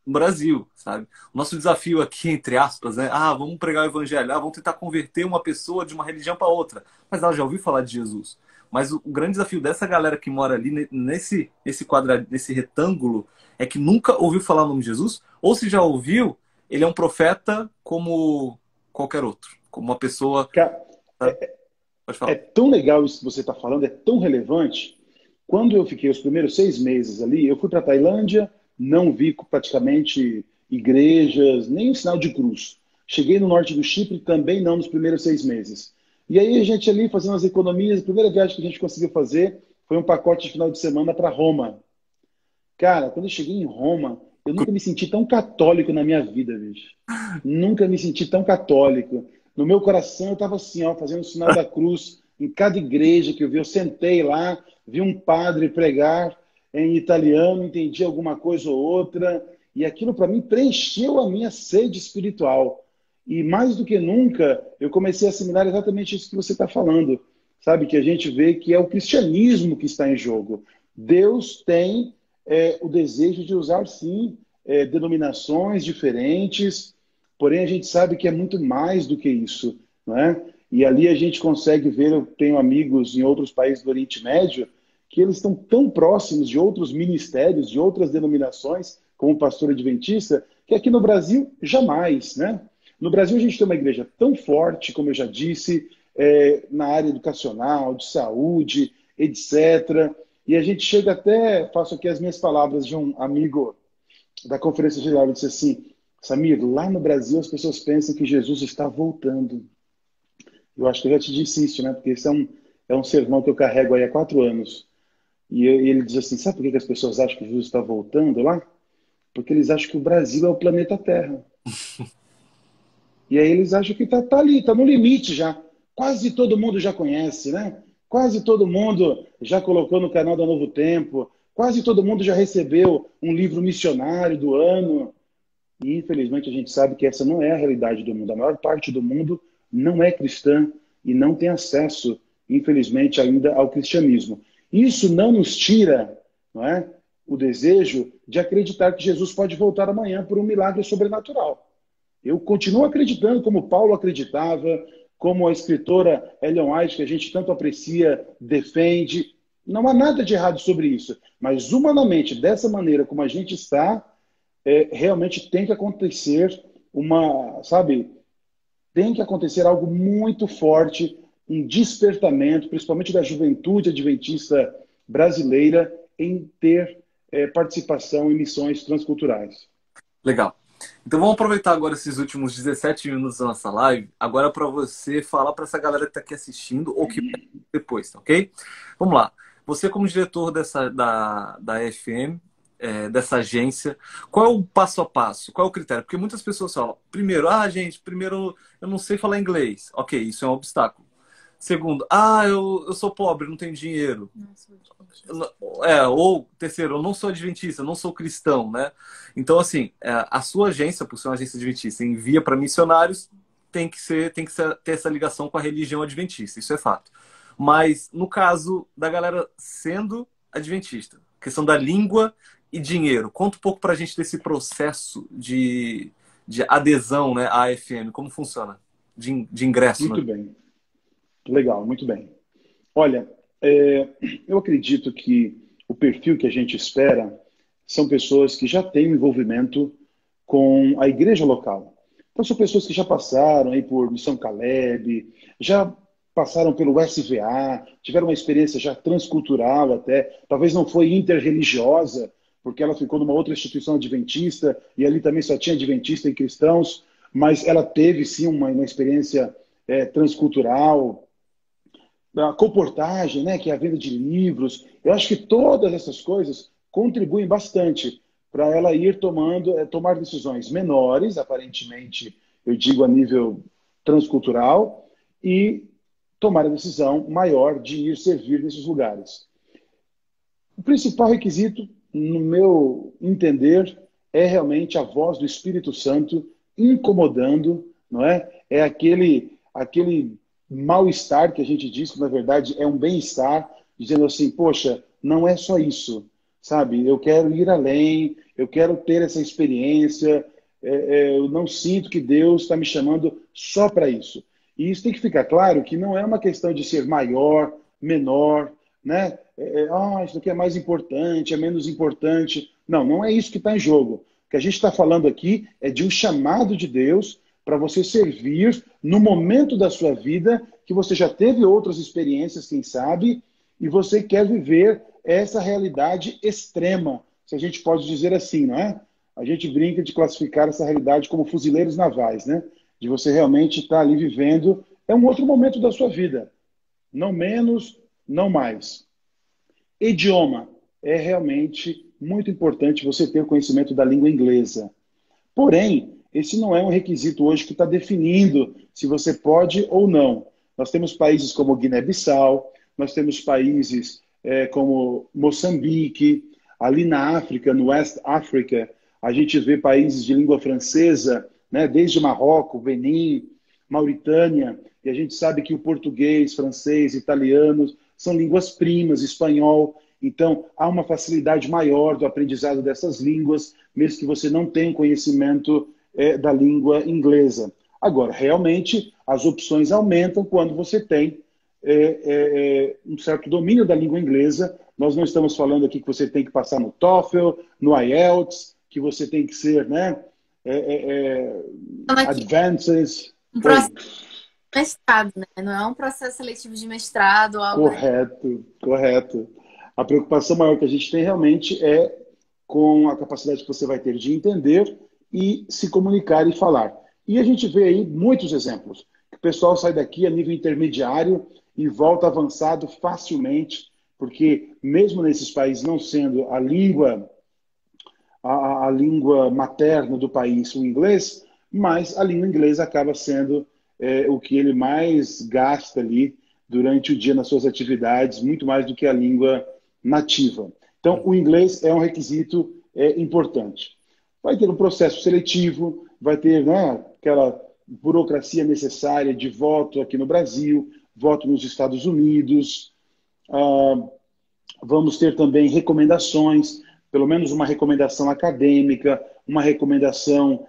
no Brasil, sabe? O nosso desafio aqui, entre aspas, né? Vamos pregar o evangelho, vamos tentar converter uma pessoa de uma religião para outra. Mas ela já ouviu falar de Jesus. Mas o grande desafio dessa galera que mora ali nesse quadrado, nesse retângulo, é que nunca ouviu falar o nome de Jesus, ou se já ouviu, ele é um profeta como qualquer outro, como uma pessoa... Pode falar. É tão legal isso que você está falando, é tão relevante. Quando eu fiquei os primeiros 6 meses ali, eu fui para a Tailândia, não vi praticamente igrejas, nem um sinal de cruz. Cheguei no norte do Chipre, também não nos primeiros 6 meses. E aí a gente ali fazendo as economias, a primeira viagem que a gente conseguiu fazer foi um pacote de final de semana para Roma. Cara, quando eu cheguei em Roma, eu nunca me senti tão católico na minha vida, bicho. Nunca me senti tão católico. No meu coração eu estava assim, ó, fazendo o sinal da cruz em cada igreja que eu vi. Eu sentei lá, vi um padre pregar em italiano, entendi alguma coisa ou outra, e aquilo para mim preencheu a minha sede espiritual. E mais do que nunca, eu comecei a assimilar exatamente isso que você está falando. Sabe, que a gente vê que é o cristianismo que está em jogo. Deus tem o desejo de usar, sim, denominações diferentes, porém a gente sabe que é muito mais do que isso, não é? E ali a gente consegue ver, eu tenho amigos em outros países do Oriente Médio, que eles estão tão próximos de outros ministérios, de outras denominações, como o pastor adventista, que aqui no Brasil, jamais, né? No Brasil a gente tem uma igreja tão forte, como eu já disse, na área educacional, de saúde, etc., e a gente chega até, faço aqui as minhas palavras de um amigo da Conferência Geral, ele disse assim, Samir, lá no Brasil as pessoas pensam que Jesus está voltando. Eu acho que eu já te disse isso, né? Porque esse é um sermão que eu carrego aí há 4 anos. E ele diz assim, sabe por que as pessoas acham que Jesus está voltando lá? Porque eles acham que o Brasil é o planeta Terra. E aí eles acham que está ali, está no limite já. Quase todo mundo já conhece, né? Quase todo mundo já colocou no canal da Novo Tempo. Quase todo mundo já recebeu um livro missionário do ano. E, infelizmente, a gente sabe que essa não é a realidade do mundo. A maior parte do mundo não é cristã e não tem acesso, infelizmente, ainda ao cristianismo. Isso não nos tira, não é, o desejo de acreditar que Jesus pode voltar amanhã por um milagre sobrenatural. Eu continuo acreditando como Paulo acreditava, como a escritora Ellen White, que a gente tanto aprecia, defende. Não há nada de errado sobre isso. Mas, humanamente, dessa maneira como a gente está, realmente tem que acontecer sabe, tem que acontecer algo muito forte, um despertamento, principalmente da juventude adventista brasileira, em ter participação em missões transculturais. Legal. Então vamos aproveitar agora esses últimos 17 minutos da nossa live, agora para você falar para essa galera que está aqui assistindo ou que vai depois, tá ok? Vamos lá. Você como diretor da FM, dessa agência, qual é o passo a passo? Qual é o critério? Porque muitas pessoas falam, primeiro, primeiro eu não sei falar inglês. Ok, isso é um obstáculo. Segundo, eu sou pobre, não tenho dinheiro. Ou terceiro, eu não sou adventista, eu não sou cristão, né? Então, assim, a sua agência, por ser uma agência adventista, envia para missionários, tem que ter essa ligação com a religião adventista, isso é fato. Mas, no caso da galera sendo adventista, questão da língua e dinheiro, conta um pouco para a gente desse processo de adesão, né, à AFM, como funciona, de ingresso. Muito né? bem. Legal, muito bem. Olha, eu acredito que o perfil que a gente espera são pessoas que já têm um envolvimento com a igreja local. Então, são pessoas que já passaram aí por Missão Caleb, já passaram pelo SVA, tiveram uma experiência já transcultural até, talvez não foi interreligiosa, porque ela ficou numa outra instituição adventista, e ali também só tinha adventista e cristãos, mas ela teve sim uma experiência transcultural, a comportagem, né, que é a venda de livros. Eu acho que todas essas coisas contribuem bastante para ela ir tomar decisões menores, aparentemente, eu digo a nível transcultural, e tomar a decisão maior de ir servir nesses lugares. O principal requisito, no meu entender, é realmente a voz do Espírito Santo incomodando, não é? É aquele mal-estar que a gente diz que, na verdade, é um bem-estar, dizendo assim, poxa, não é só isso, sabe? Eu quero ir além, eu quero ter essa experiência, eu não sinto que Deus está me chamando só para isso. E isso tem que ficar claro que não é uma questão de ser maior, menor, né? Isso aqui é mais importante, é menos importante. Não, não é isso que está em jogo. O que a gente está falando aqui é de um chamado de Deus para você servir no momento da sua vida que você já teve outras experiências, quem sabe, e você quer viver essa realidade extrema, se a gente pode dizer assim, não é? A gente brinca de classificar essa realidade como fuzileiros navais, né? De você realmente estar ali vivendo, é um outro momento da sua vida. Não menos, não mais. Idioma. É realmente muito importante você ter conhecimento da língua inglesa. Porém, esse não é um requisito hoje que está definindo se você pode ou não. Nós temos países como Guiné-Bissau, nós temos países como Moçambique, ali na África, no West África, a gente vê países de língua francesa, né, desde Marrocos, Benin, Mauritânia, e a gente sabe que o português, francês, italiano são línguas primas, espanhol. Então, há uma facilidade maior do aprendizado dessas línguas, mesmo que você não tenha conhecimento da língua inglesa. Agora, realmente, as opções aumentam quando você tem um certo domínio da língua inglesa. Nós não estamos falando aqui que você tem que passar no TOEFL, no IELTS, que você tem que ser, né, advances. Um processo de mestrado, né? Não é um processo seletivo de mestrado ou algo. Correto. A preocupação maior que a gente tem realmente é com a capacidade que você vai ter de entender e se comunicar e falar. E a gente vê aí muitos exemplos. O pessoal sai daqui a nível intermediário e volta avançado facilmente, porque mesmo nesses países não sendo a língua materna do país, o inglês, mas a língua inglesa acaba sendo o que ele mais gasta ali durante o dia nas suas atividades, muito mais do que a língua nativa. Então, o inglês é um requisito importante. Vai ter um processo seletivo, vai ter, né, aquela burocracia necessária de voto aqui no Brasil, voto nos Estados Unidos. Vamos ter também recomendações, pelo menos uma recomendação acadêmica, uma recomendação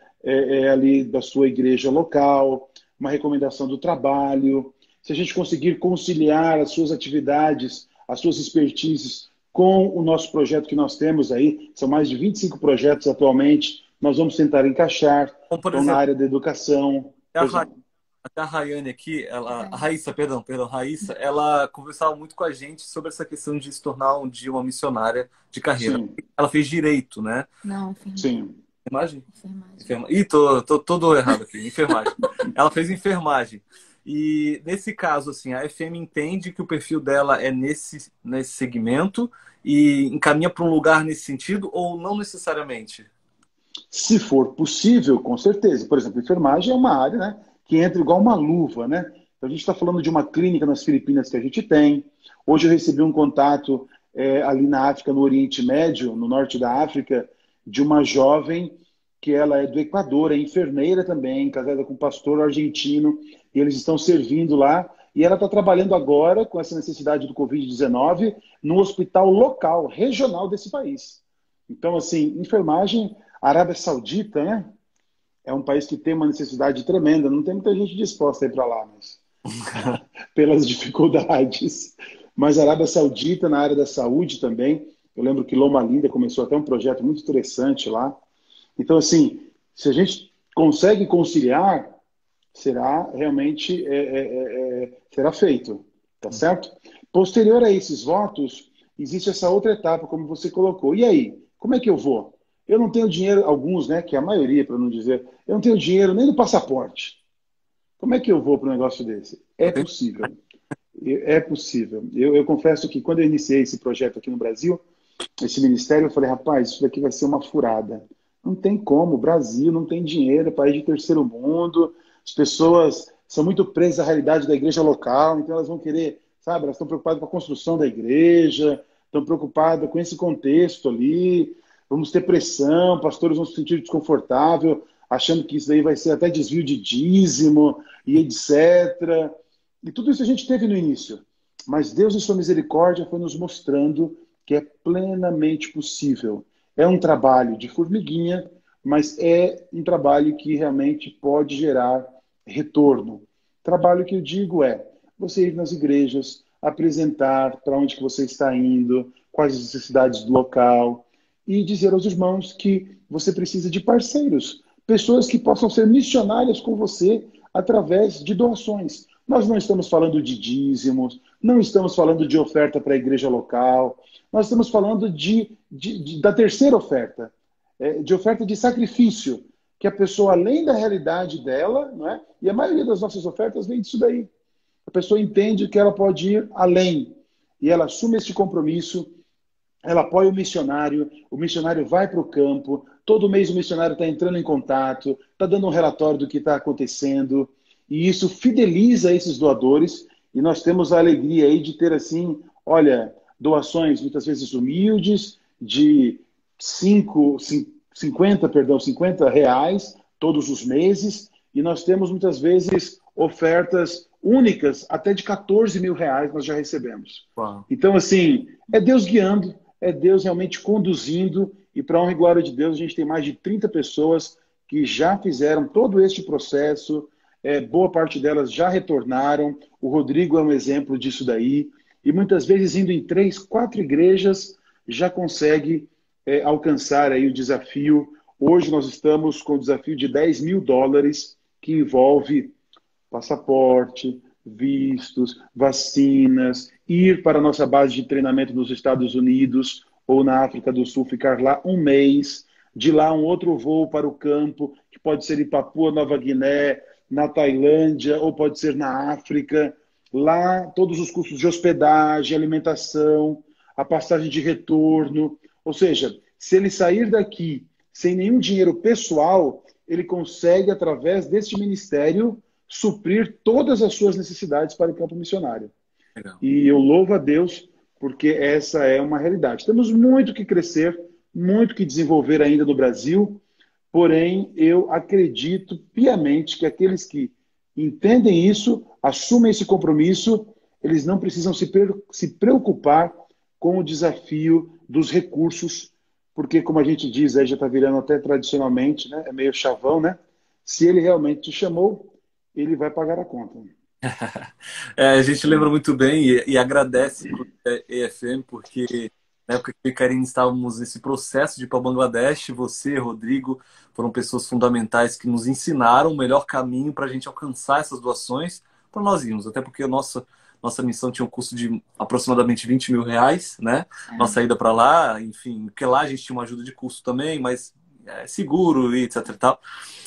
ali da sua igreja local, uma recomendação do trabalho. Se a gente conseguir conciliar as suas atividades, as suas expertises com o nosso projeto que nós temos aí, são mais de 25 projetos atualmente, nós vamos tentar encaixar, Então, por na exemplo, área da educação. a Ra- até a Rayane aqui, a Raíssa, perdão, Raíssa, ela conversava muito com a gente sobre essa questão de se tornar um dia uma missionária de carreira. Sim, Ela fez direito, né? Não, enfermagem. sim. Enfermagem? Enfermagem. Ih, tô todo errado aqui. Enfermagem. Ela fez enfermagem. E nesse caso, assim, a FM entende que o perfil dela é nesse segmento e encaminha para um lugar nesse sentido ou não necessariamente? Se for possível, com certeza. Por exemplo, enfermagem é uma área, né, que entra igual uma luva, né? Então, a gente está falando de uma clínica nas Filipinas que a gente tem. Hoje eu recebi um contato ali na África, no Oriente Médio, no norte da África, de uma jovem que ela é do Equador, é enfermeira também, casada com um pastor argentino, e eles estão servindo lá. E ela está trabalhando agora, com essa necessidade do Covid-19, no hospital local, regional desse país. Então, assim, enfermagem, Arábia Saudita, né? É um país que tem uma necessidade tremenda. Não tem muita gente disposta a ir para lá, mas pelas dificuldades. Mas a Arábia Saudita, na área da saúde também, eu lembro que Loma Linda começou até um projeto muito interessante lá. Então, assim, se a gente consegue conciliar, será realmente será feito, tá certo? Posterior a esses votos, existe essa outra etapa, como você colocou. E aí, como é que eu vou? Eu não tenho dinheiro, alguns, né, que é a maioria, para não dizer, eu não tenho dinheiro nem no passaporte. Como é que eu vou para um negócio desse? É possível. É possível. Eu confesso que quando eu iniciei esse projeto aqui no Brasil, esse ministério, eu falei, rapaz, isso daqui vai ser uma furada. Não tem como, o Brasil não tem dinheiro, é país de terceiro mundo, as pessoas são muito presas à realidade da igreja local, então elas vão querer, sabe, elas estão preocupadas com a construção da igreja, estão preocupadas com esse contexto ali, vamos ter pressão, pastores vão se sentir desconfortáveis, achando que isso daí vai ser até desvio de dízimo e etc. E tudo isso a gente teve no início. Mas Deus, em sua misericórdia, foi nos mostrando que é plenamente possível. É um trabalho de formiguinha, mas é um trabalho que realmente pode gerar retorno. Trabalho que eu digo é você ir nas igrejas, apresentar para onde que você está indo, quais as necessidades do local, e dizer aos irmãos que você precisa de parceiros, pessoas que possam ser missionárias com você através de doações. Nós não estamos falando de dízimos, não estamos falando de oferta para a igreja local, nós estamos falando da terceira oferta, de oferta de sacrifício, que a pessoa, além da realidade dela, não é? E a maioria das nossas ofertas vem disso daí. A pessoa entende que ela pode ir além, e ela assume esse compromisso, ela apoia o missionário vai para o campo, todo mês o missionário está entrando em contato, está dando um relatório do que está acontecendo, e isso fideliza esses doadores, e nós temos a alegria aí de ter, assim, olha, doações muitas vezes humildes, de 50 reais todos os meses, e nós temos muitas vezes ofertas únicas, até de 14 mil reais nós já recebemos. Uau. Então, assim, é Deus guiando, é Deus realmente conduzindo, e para a honra e glória de Deus, a gente tem mais de 30 pessoas que já fizeram todo este processo, boa parte delas já retornaram, o Rodrigo é um exemplo disso daí, e muitas vezes indo em 3, 4 igrejas, já consegue alcançar aí o desafio. Hoje nós estamos com o desafio de $10.000, que envolve passaporte, vistos, vacinas, ir para a nossa base de treinamento nos Estados Unidos ou na África do Sul, ficar lá um mês, de lá um outro voo para o campo, que pode ser em Papua Nova Guiné, na Tailândia, ou pode ser na África. Lá, todos os custos de hospedagem, alimentação, a passagem de retorno. Ou seja, se ele sair daqui sem nenhum dinheiro pessoal, ele consegue, através deste ministério, suprir todas as suas necessidades para o campo missionário. Legal. E eu louvo a Deus, porque essa é uma realidade. Temos muito que crescer, muito que desenvolver ainda no Brasil, Porém, eu acredito piamente que aqueles que entendem isso, assumem esse compromisso, eles não precisam se preocupar com o desafio dos recursos, porque, como a gente diz, aí já está virando até tradicionalmente, né? É meio chavão, né? Se ele realmente te chamou, ele vai pagar a conta. A gente lembra muito bem e agradece a EFM, porque na época que eu e Karine estávamos nesse processo de ir para Bangladesh, você, Rodrigo, foram pessoas fundamentais que nos ensinaram o melhor caminho para a gente alcançar essas doações para nós irmos. Até porque a nossa missão tinha um custo de aproximadamente R$ 20.000, né? Nossa ida para lá, enfim, porque lá a gente tinha uma ajuda de custo também, mas seguro e etc e tal.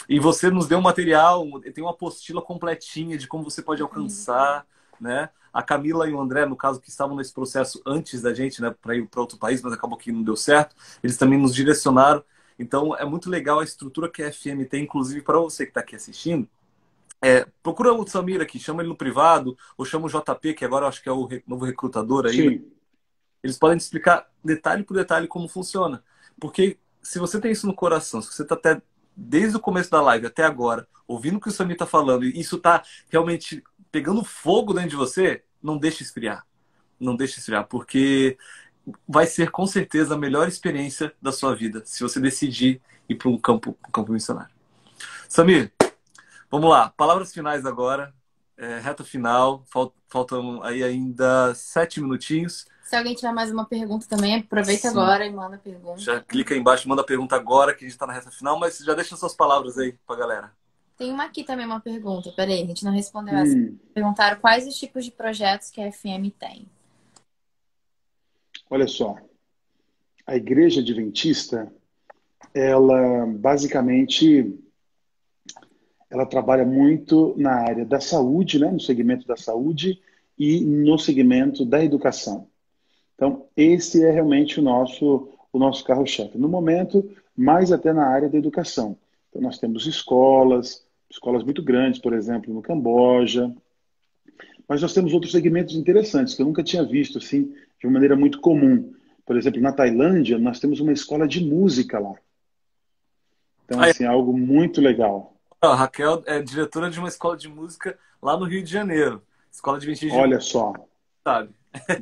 E você nos deu um material, tem uma apostila completinha de como você pode alcançar, né? A Camila e o André, no caso, que estavam nesse processo antes da gente, né, para ir para outro país, mas acabou que não deu certo, eles também nos direcionaram. Então, é muito legal a estrutura que a FM tem, inclusive para você que está aqui assistindo. Procura o Samir aqui, chama ele no privado, ou chama o JP, que agora eu acho que é o novo recrutador aí. Né? Sim. Eles podem te explicar detalhe por detalhe como funciona. Porque se você tem isso no coração, se você está até desde o começo da live até agora, ouvindo o que o Samir está falando, e isso está realmente pegando fogo dentro de você, não deixe esfriar. Não deixe esfriar, porque vai ser com certeza a melhor experiência da sua vida, se você decidir ir para um campo missionário. Samir, vamos lá. Palavras finais agora. Reta final. Faltam aí ainda 7 minutinhos. Se alguém tiver mais uma pergunta também, aproveita agora e manda a pergunta. Já clica aí embaixo, manda a pergunta agora, que a gente está na reta final, mas já deixa suas palavras aí para a galera. Tem uma aqui também, uma pergunta. Peraí, a gente não respondeu essa. Perguntaram quais os tipos de projetos que a FM tem. Olha só, a Igreja Adventista, ela basicamente ela trabalha muito na área da saúde, né, no segmento da saúde e no segmento da educação. Então, esse é realmente o nosso carro-chefe. No momento, mais até na área da educação. Então, nós temos escolas muito grandes, por exemplo, no Camboja. Mas nós temos outros segmentos interessantes que eu nunca tinha visto assim, de uma maneira muito comum. Por exemplo, na Tailândia, nós temos uma escola de música lá. Então, assim, é algo muito legal. A Raquel é diretora de uma escola de música lá no Rio de Janeiro. Escola de Adventista. Olha só. Sabe?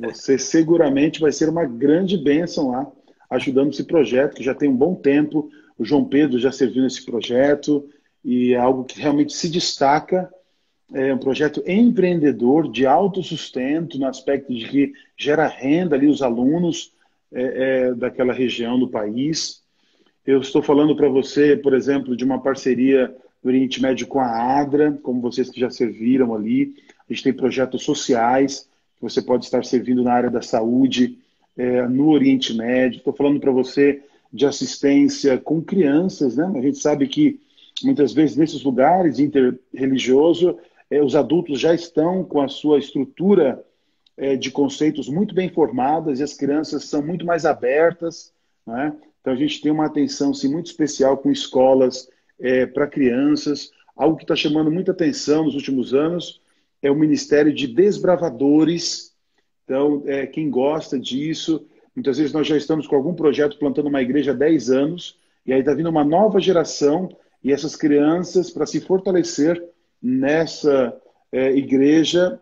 Você seguramente vai ser uma grande bênção lá, ajudando esse projeto, que já tem um bom tempo. O João Pedro já serviu nesse projeto e é algo que realmente se destaca. É um projeto empreendedor, de autossustento, no aspecto de que gera renda ali os alunos daquela região do país. Eu estou falando para você, por exemplo, de uma parceria do Oriente Médio com a ADRA, como vocês que já serviram ali. A gente tem projetos sociais que você pode estar servindo na área da saúde, no Oriente Médio. Estou falando para você de assistência com crianças, né? A gente sabe que muitas vezes nesses lugares interreligiosos, os adultos já estão com a sua estrutura de conceitos muito bem formadas e as crianças são muito mais abertas, né? Então a gente tem uma atenção assim, muito especial com escolas para crianças. Algo que está chamando muita atenção nos últimos anos é o Ministério de Desbravadores. Então, quem gosta disso, muitas vezes nós já estamos com algum projeto plantando uma igreja há 10 anos, e aí está vindo uma nova geração, e essas crianças, para se fortalecer nessa igreja,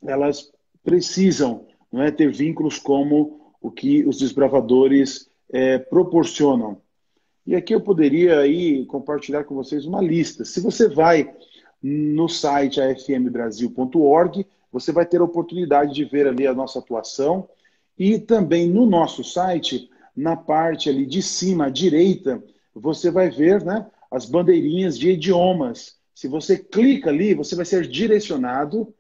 elas precisam, não é, ter vínculos como o que os desbravadores proporcionam. E aqui eu poderia aí compartilhar com vocês uma lista. Se você vai no site afmbrasil.org, você vai ter a oportunidade de ver ali a nossa atuação. E também no nosso site, na parte ali de cima à direita, você vai ver, né, as bandeirinhas de idiomas. Se você clica ali, você vai ser direcionado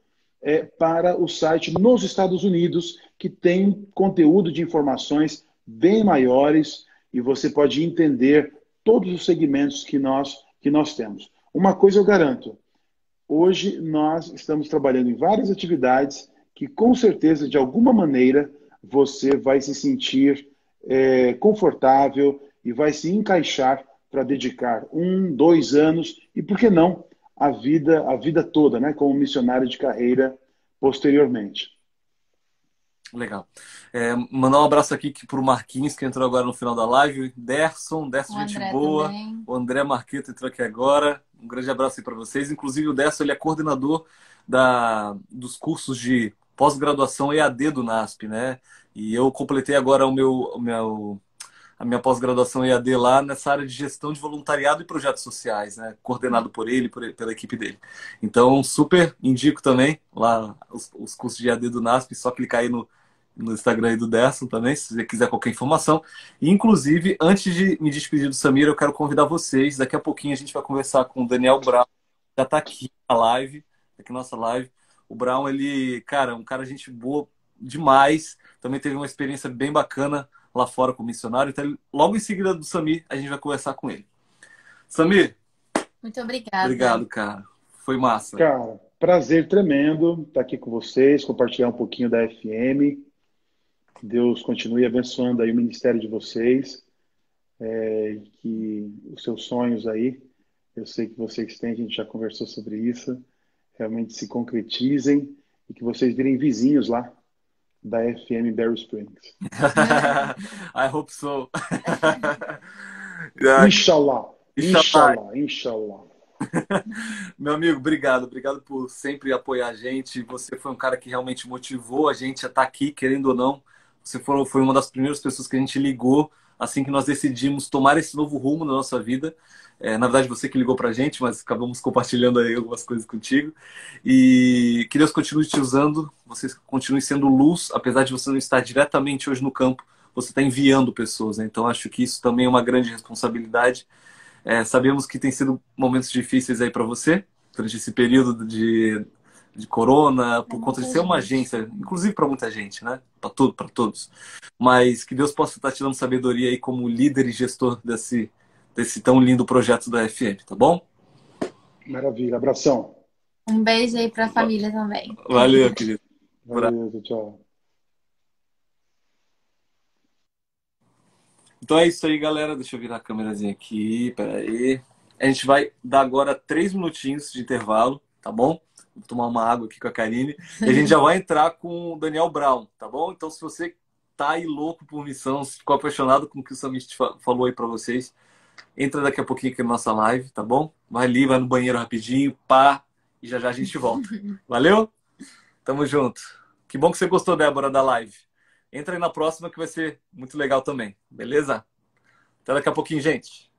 para o site nos Estados Unidos, que tem conteúdo de informações bem maiores e você pode entender todos os segmentos que nós temos. Uma coisa eu garanto, hoje nós estamos trabalhando em várias atividades que com certeza, de alguma maneira, você vai se sentir confortável e vai se encaixar para dedicar 1, 2 anos e, por que não, a vida toda, né, como missionário de carreira posteriormente. Legal. Mandar um abraço aqui para o Marquinhos, que entrou agora no final da live. Derson, O gente André boa. também. O André Marqueto entrou aqui agora. Um grande abraço aí para vocês. Inclusive, o Derson, ele é coordenador dos cursos de pós-graduação EAD do NASP, né? E eu completei agora a minha pós-graduação EAD lá nessa área de gestão de voluntariado e projetos sociais, né? Coordenado por ele, pela equipe dele. Então, super indico também lá os cursos de EAD do NASP, só clicar aí no Instagram aí do Derson também, se você quiser qualquer informação. E, inclusive, antes de me despedir do Samir, eu quero convidar vocês. Daqui a pouquinho a gente vai conversar com o Daniel Brown, já está aqui na live, aqui na nossa live. O Brown, ele, cara, um cara gente boa demais. Também teve uma experiência bem bacana lá fora como missionário. Então, logo em seguida do Samir, a gente vai conversar com ele. Samir, Muito obrigada. obrigado, cara. Foi massa. Cara, prazer tremendo estar aqui com vocês, compartilhar um pouquinho da FM. Deus continue abençoando aí o ministério de vocês, que os seus sonhos aí, eu sei que vocês têm, a gente já conversou sobre isso, realmente se concretizem e que vocês virem vizinhos lá da FM Barry Springs. I hope so. Inshallah, inshallah, inshallah. Meu amigo, obrigado. Obrigado por sempre apoiar a gente. Você foi um cara que realmente motivou a gente a estar aqui, querendo ou não. Você foi uma das primeiras pessoas que a gente ligou assim que nós decidimos tomar esse novo rumo na nossa vida. Na verdade, você que ligou pra gente, mas acabamos compartilhando aí algumas coisas contigo. E que Deus continue te usando. Você continue sendo luz, apesar de você não estar diretamente hoje no campo. Você está enviando pessoas, né? Então, acho que isso também é uma grande responsabilidade. Sabemos que tem sido momentos difíceis aí para você, durante esse período de corona, por conta de ser uma agência, inclusive para muita gente, né? Para todos. Mas que Deus possa estar te dando sabedoria aí como líder e gestor desse tão lindo projeto da FM, tá bom? Maravilha, abração. Um beijo aí para a família também. Valeu, querido. Valeu, tchau. Então é isso aí, galera. Deixa eu virar a câmerazinha aqui. Peraí. A gente vai dar agora 3 minutinhos de intervalo, tá bom? Vou tomar uma água aqui com a Karine. E a gente já vai entrar com o Daniel Brown, tá bom? Então, se você tá aí louco por missão, se ficou apaixonado com o que o Samit falou aí pra vocês, entra daqui a pouquinho aqui na nossa live, tá bom? Vai ali, vai no banheiro rapidinho, pá, e já já a gente volta. Valeu? Tamo junto. Que bom que você gostou, Débora, da live. Entra aí na próxima que vai ser muito legal também, beleza? Até daqui a pouquinho, gente.